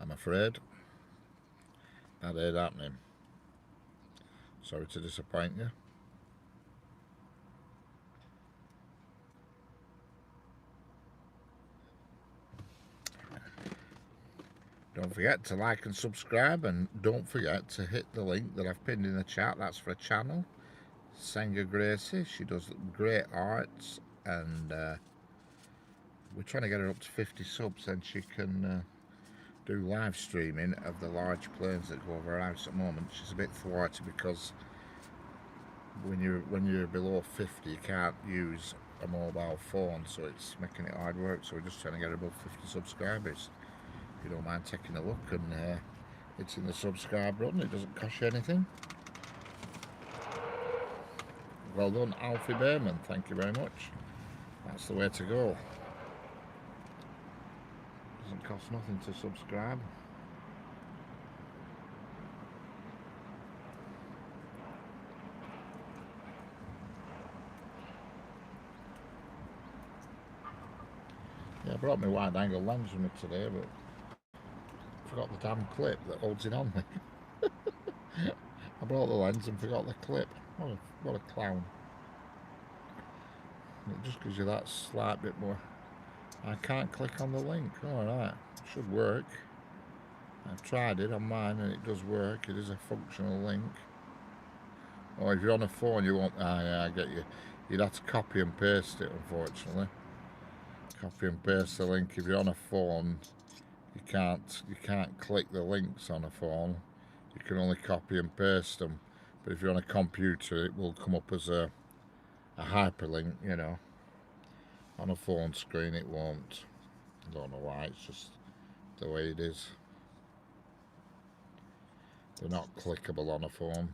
I'm afraid that ain't happening. Sorry to disappoint you. Don't forget to like and subscribe, and don't forget to hit the link that I've pinned in the chat. That's for a channel, Senga Gracie. She does great arts, and we're trying to get her up to 50 subs, and she can do live streaming of the large planes that go over her house at the moment. She's a bit thwarted because when you're below 50, you can't use a mobile phone, so it's making it hard work. So we're just trying to get above 50 subscribers. If you don't mind taking a look and hitting the subscribe button, it doesn't cost you anything. Well done, Alfie Bayman, thank you very much. That's the way to go. Doesn't cost nothing to subscribe. Yeah, I brought my wide angle lens with me today, but forgot the damn clip that holds it on me. I brought the lens and forgot the clip. What a clown. It just gives you that slight bit more. I can't click on the link. Alright, should work. I've tried it on mine and it does work. It is a functional link. Or if you're on a phone you won't. Yeah, I get you. You'd have to copy and paste it, unfortunately. Copy and paste the link. If you're on a phone, you can't click the links on a phone. You can only copy and paste them. But if you're on a computer, it will come up as a hyperlink, you know. On a phone screen it won't. I don't know why, it's just the way it is. They're not clickable on a phone.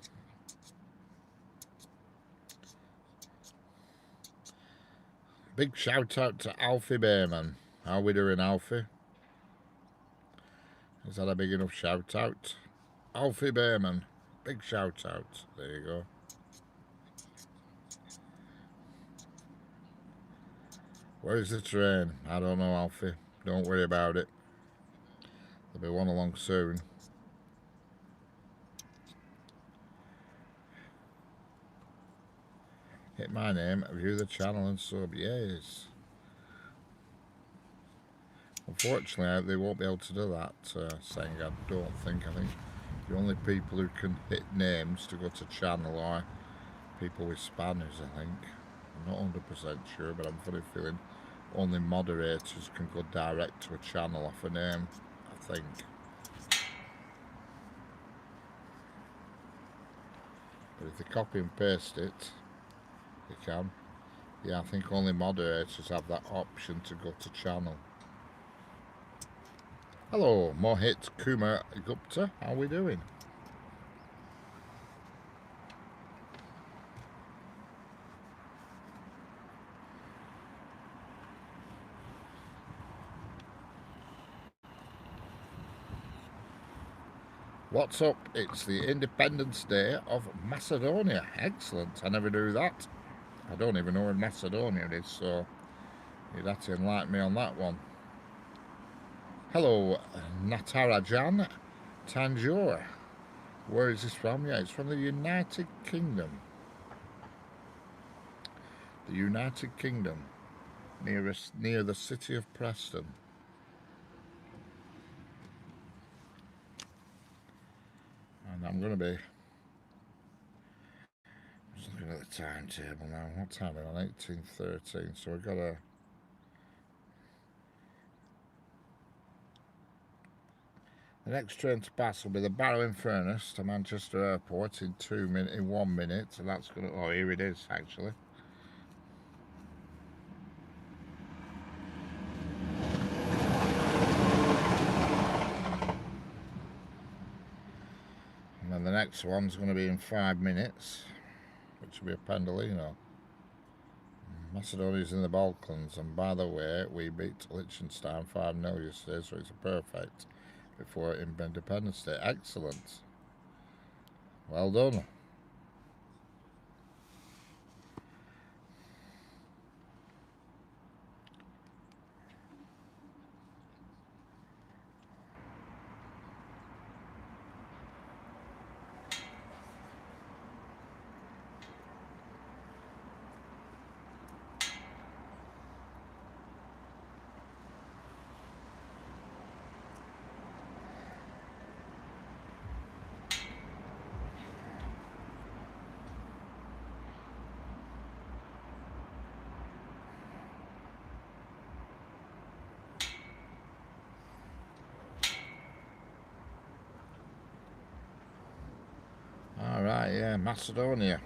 Big shout out to Alfie Bayman. How we doing, Alfie? Is that a big enough shout out? Alfie Bayman, big shout out. There you go. Where is the train? I don't know, Alfie. Don't worry about it. There'll be one along soon. Hit my name, view the channel and sub. Yes. Unfortunately, they won't be able to do that, saying I don't think. I think the only people who can hit names to go to channel are people with spanners, I think. I'm not 100% sure, but I'm funny feeling only moderators can go direct to a channel off a name, I think. But if they copy and paste it, they can. Yeah, I think only moderators have that option to go to channel. Hello, Mohit Kumar Gupta, how are we doing? What's up? It's the Independence Day of Macedonia. Excellent. I never knew that. I don't even know where Macedonia is, so you'd have to enlighten me on that one. Hello, Natarajan Tanjore. Where is this from? Yeah, it's from the United Kingdom. The United Kingdom, near the city of Preston. And I'm going to be just looking at the timetable now. What time are we on? 18:13. So we've got The next train to pass will be the Barrow-in-Furness to Manchester Airport in 1 minute. So that's going to, oh, here it is actually. And then the next one's going to be in 5 minutes, which will be a Pendolino. Macedonia's in the Balkans, and by the way, we beat Liechtenstein 5-0 yesterday, so it's a perfect before Independence Day. Excellent. Well done. Alright, yeah, Macedonia.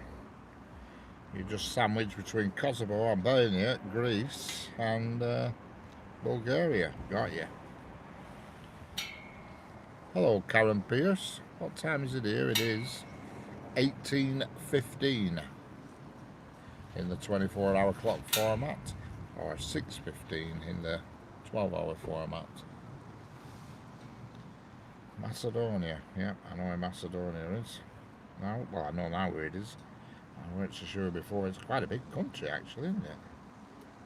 You just sandwiched between Kosovo, Albania, Greece, and Bulgaria. Got you. Hello, Karen Pierce. What time is it here? It is 18:15 in the 24-hour clock format, or 6:15 in the 12-hour format. Macedonia. Yeah, I know where Macedonia is. Now, well, I know now where it is. I weren't so sure before. It's quite a big country, actually, isn't it?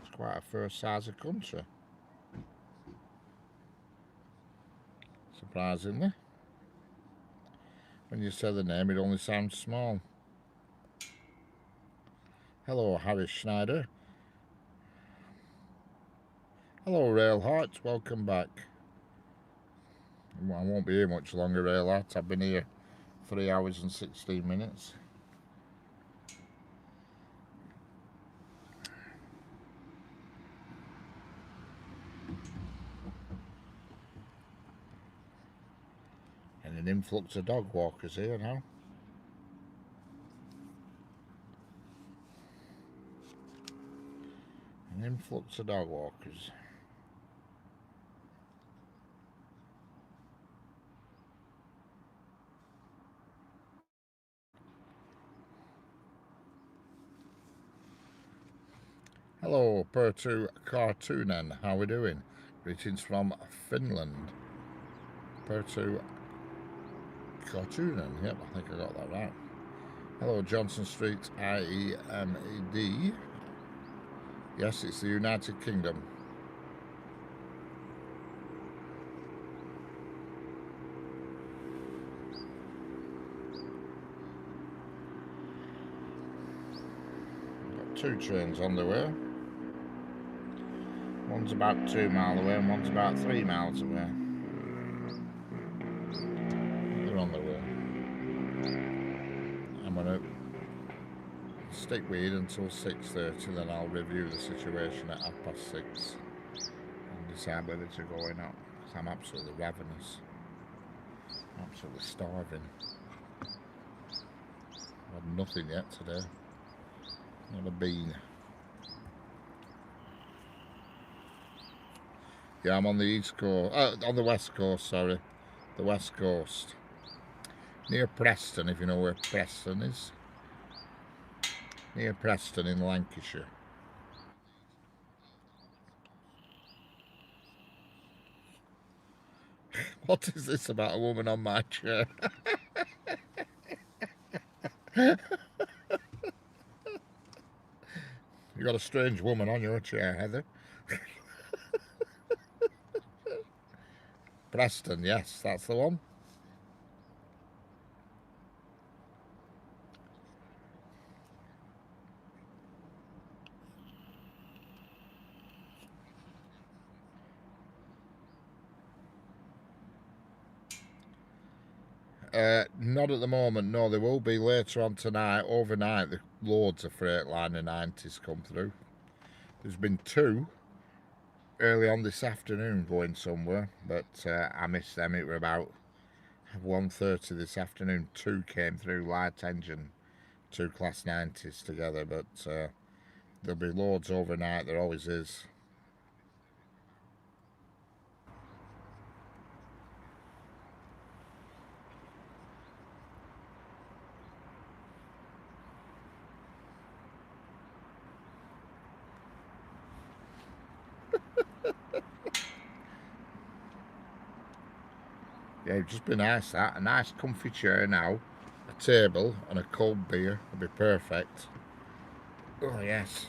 It's quite a first size of country. Surprisingly. When you say the name, it only sounds small. Hello, Harry Schneider. Hello, Railheart. Welcome back. I won't be here much longer, Railheart. I've been here 3 hours and 16 minutes. And an influx of dog walkers here now. An influx of dog walkers. Hello, Pertu Cartoonen. How we doing? Greetings from Finland. Pertu Cartoonen. Yep, I think I got that right. Hello, Johnson Street, IEMED. Yes, it's the United Kingdom. Got 2 trains on the way. One's about 2 miles away and one's about 3 miles away. They're on the way. I'm going to stick with it until 6:30, then I'll review the situation at 6:30 and decide whether to go or not, because I'm absolutely ravenous. Absolutely starving. I've had nothing yet today. Not a bean. Yeah, I'm on the east coast, on the west coast, sorry. The west coast. Near Preston, if you know where Preston is. Near Preston in Lancashire. What is this about a woman on my chair? You got a strange woman on your chair, Heather. Preston, yes, that's the one. Not at the moment, no. There will be later on tonight. Overnight, loads of Freightliner 90s come through. There's been 2 early on this afternoon going somewhere, but I missed them. It were about 1:30 this afternoon, 2 came through light engine, 2 Class 90s together, but there'll be loads overnight, there always is. Yeah, it'd just be nice, that. A nice comfy chair now, a table and a cold beer would be perfect. Oh yes.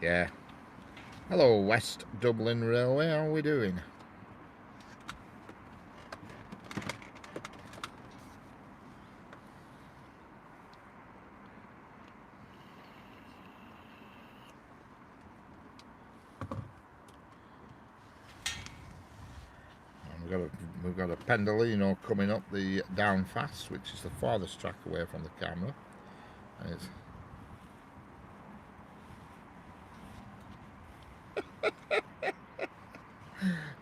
Yeah. Hello, West Dublin Railway, how are we doing? We've got a Pendolino coming up the down fast, which is the farthest track away from the camera. And it's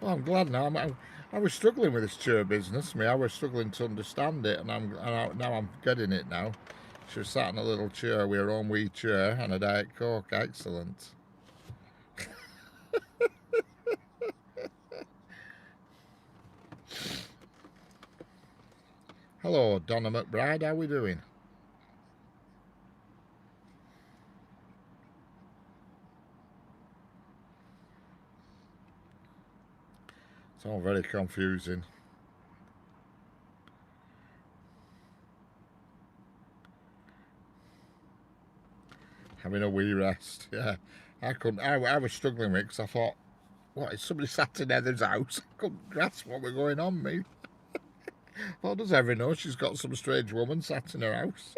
well, I'm glad now. I was struggling with this chair business. I was struggling to understand it, and now I'm getting it now. She was sat in a little chair with her own wee chair and a Diet Coke. Excellent. Hello, Donna McBride. How we doing? It's all very confusing. Having a wee rest. Yeah, I couldn't. I was struggling with it because I thought, what, is somebody sat in Heather's house? I couldn't grasp what was going on, me. Well, does Heather know she's got some strange woman sat in her house?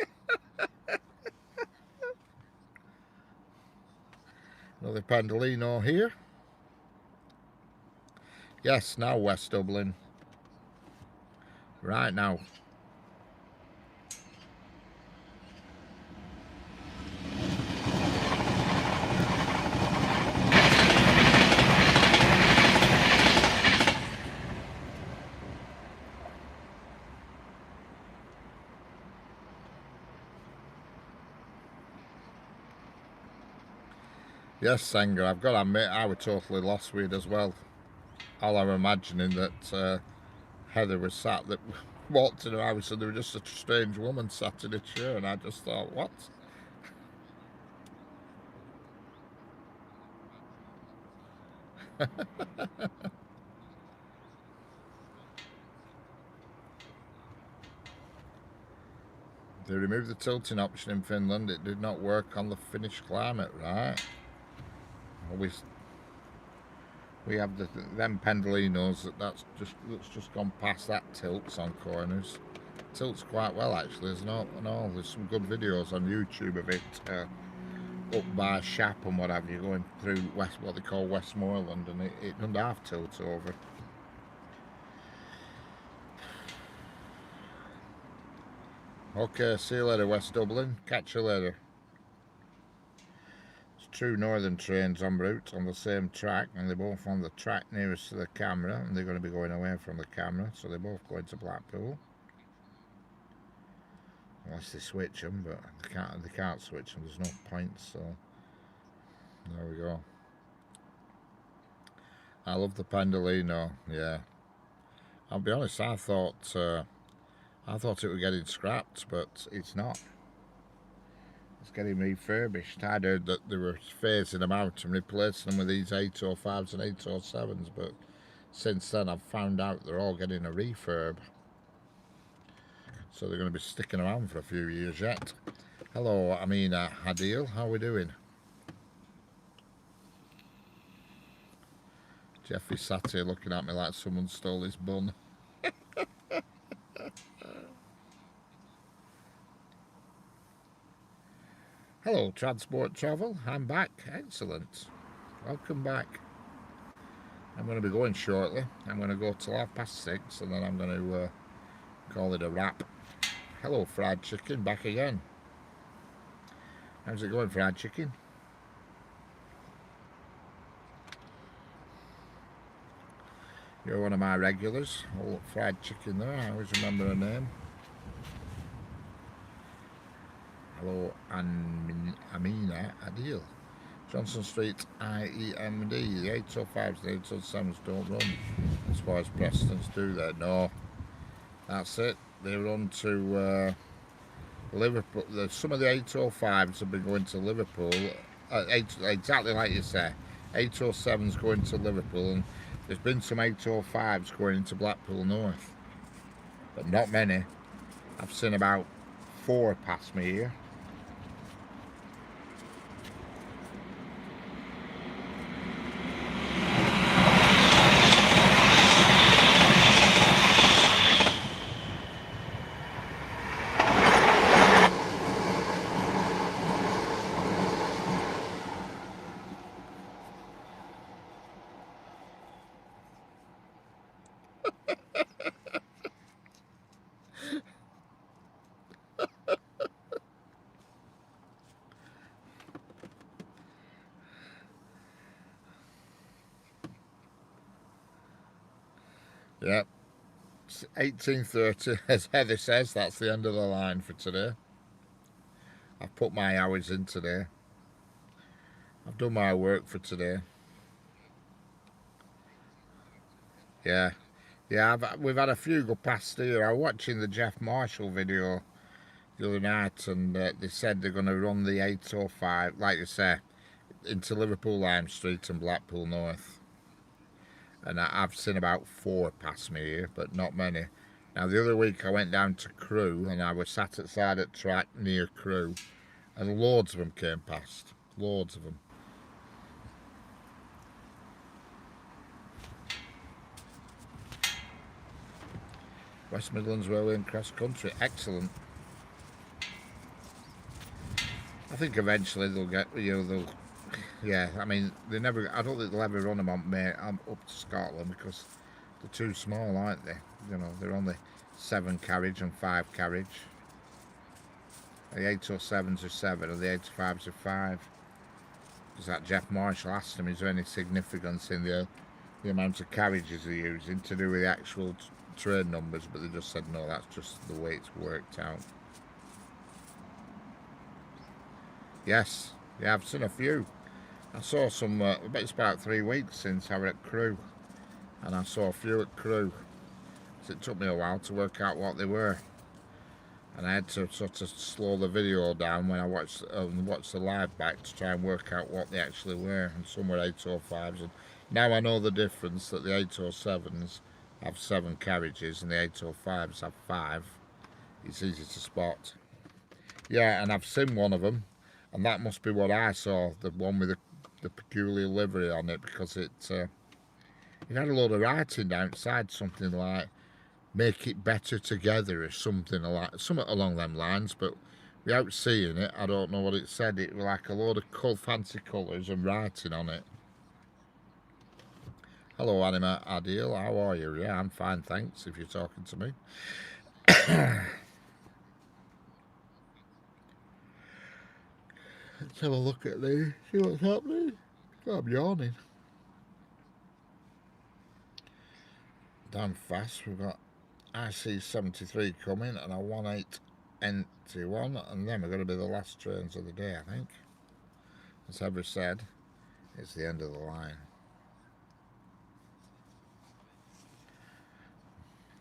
Another Pendolino here. Yes, now West Dublin. Right now. Yes, Sanger, I've got to admit, I was totally lost with it as well. All I'm imagining that Heather was sat, that walked in her house and there was just a strange woman sat in a chair, and I just thought, what? They removed the tilting option in Finland. It did not work on the Finnish climate, right? We have them Pendolinos that's just gone past that tilts on corners. Tilts quite well actually. There's some good videos on YouTube of it up by Shap and what have you, going through what they call Westmoreland, and it doesn't half tilt over. Okay, see you later, West Dublin. Catch you later. It's two northern trains en route on the same track, and they're both on the track nearest to the camera, and they're going to be going away from the camera, so they're both going to Blackpool. Unless they switch them, but they can't switch them, there's no point, so there we go. I love the Pendolino, yeah. I'll be honest, I thought it was getting scrapped, but it's not. It's getting refurbished. I'd heard that they were phasing them out and replacing them with these 805s and 807s, but since then I've found out they're all getting a refurb. So they're going to be sticking around for a few years yet. Hello, Amina Hadil, how are we doing? Jeffrey sat here looking at me like someone stole his bun. Hello, Transport Travel. I'm back. Excellent. Welcome back. I'm going to be going shortly. I'm going to go till 6:30, and then I'm going to call it a wrap. Hello, Fried Chicken. Back again. How's it going, Fried Chicken? You're one of my regulars. All fried chicken there. I always remember her name. Hello, Amina Adil. Johnson Street, IEMD. The 805s, the 807s don't run as far as Prestons do there. No, that's it. They run to Liverpool. Some of the 805s have been going to Liverpool. Exactly like you say. 807s going to Liverpool, and there's been some 805s going into Blackpool North, but not many. I've seen about 4 pass me here. Yep. 18:30, as Heather says, that's the end of the line for today. I've put my hours in today. I've done my work for today. Yeah. Yeah, we've had a few go past here. I was watching the Jeff Marshall video the other night, and they said they're going to run the 805, like you say, into Liverpool Lime Street and Blackpool North. And I've seen about 4 pass me here, but not many. Now, the other week I went down to Crewe, and I was sat outside at track near Crewe, and loads of them came past. Loads of them. West Midlands Railway and Cross Country, excellent. I think eventually they'll get, yeah, I mean, I don't think they'll ever run them up to Scotland because they're too small, aren't they? They're only 7 carriage and 5 carriage. The 807s are 7 and the 805s are 5. Because that Jeff Marshall asked him, is there any significance in the amount of carriages they're using to do with the actual train numbers? But they just said, no, that's just the way it's worked out. Yes, yeah, I've seen a few. I saw some, I bet it's about 3 weeks since I was at Crewe, and I saw a few at Crewe. So it took me a while to work out what they were, and I had to sort of slow the video down when I watched the live back to try and work out what they actually were. And some were 805s, and now I know the difference, that the 807s have 7 carriages and the 805s have 5. It's easy to spot. Yeah, and I've seen one of them, and that must be what I saw, the one with the peculiar livery on it, because it had a load of writing outside, something like "make it better together" or something along them lines. But without seeing it, I don't know what it said. It was like a load of fancy colours and writing on it. Hello, Anima Adil. How are you? Yeah, I'm fine, thanks. If you're talking to me. Let's have a look at these, see what's happening. Oh, I'm yawning. Damn fast. We've got IC73 coming and a 18 empty one, and then we're going to be the last trains of the day, I think. As Heather said, it's the end of the line.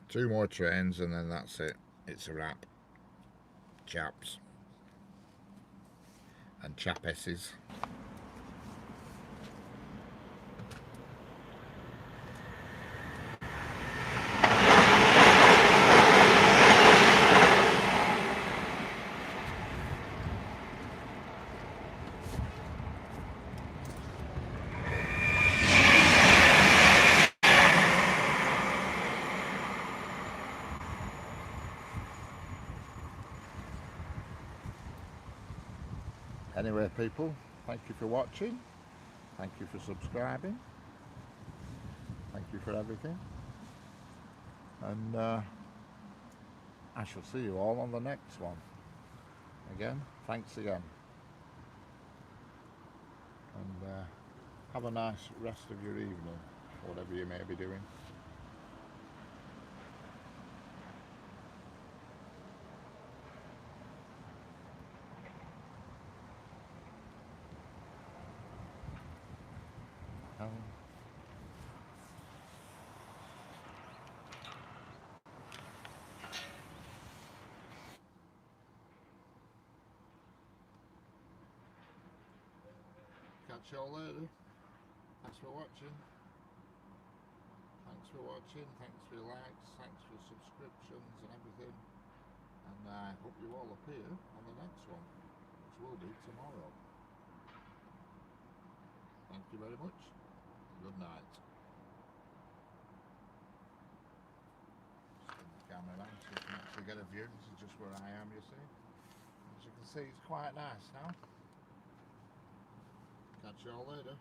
2 more trains and then that's it. It's a wrap. Chaps. And chapesses. Anyway, people, thank you for watching. Thank you for subscribing. Thank you for everything. And I shall see you all on the next one. Again, thanks again. And have a nice rest of your evening, whatever you may be doing. down. Catch you all later. Thanks for watching. Thanks for watching. Thanks for your likes. Thanks for subscriptions and everything. And I hope you all appear on the next one, which will be tomorrow. Thank you very much. Good night. Spin the camera around so you can actually get a view. This is just where I am, you see. As you can see, it's quite nice now. Catch you all later.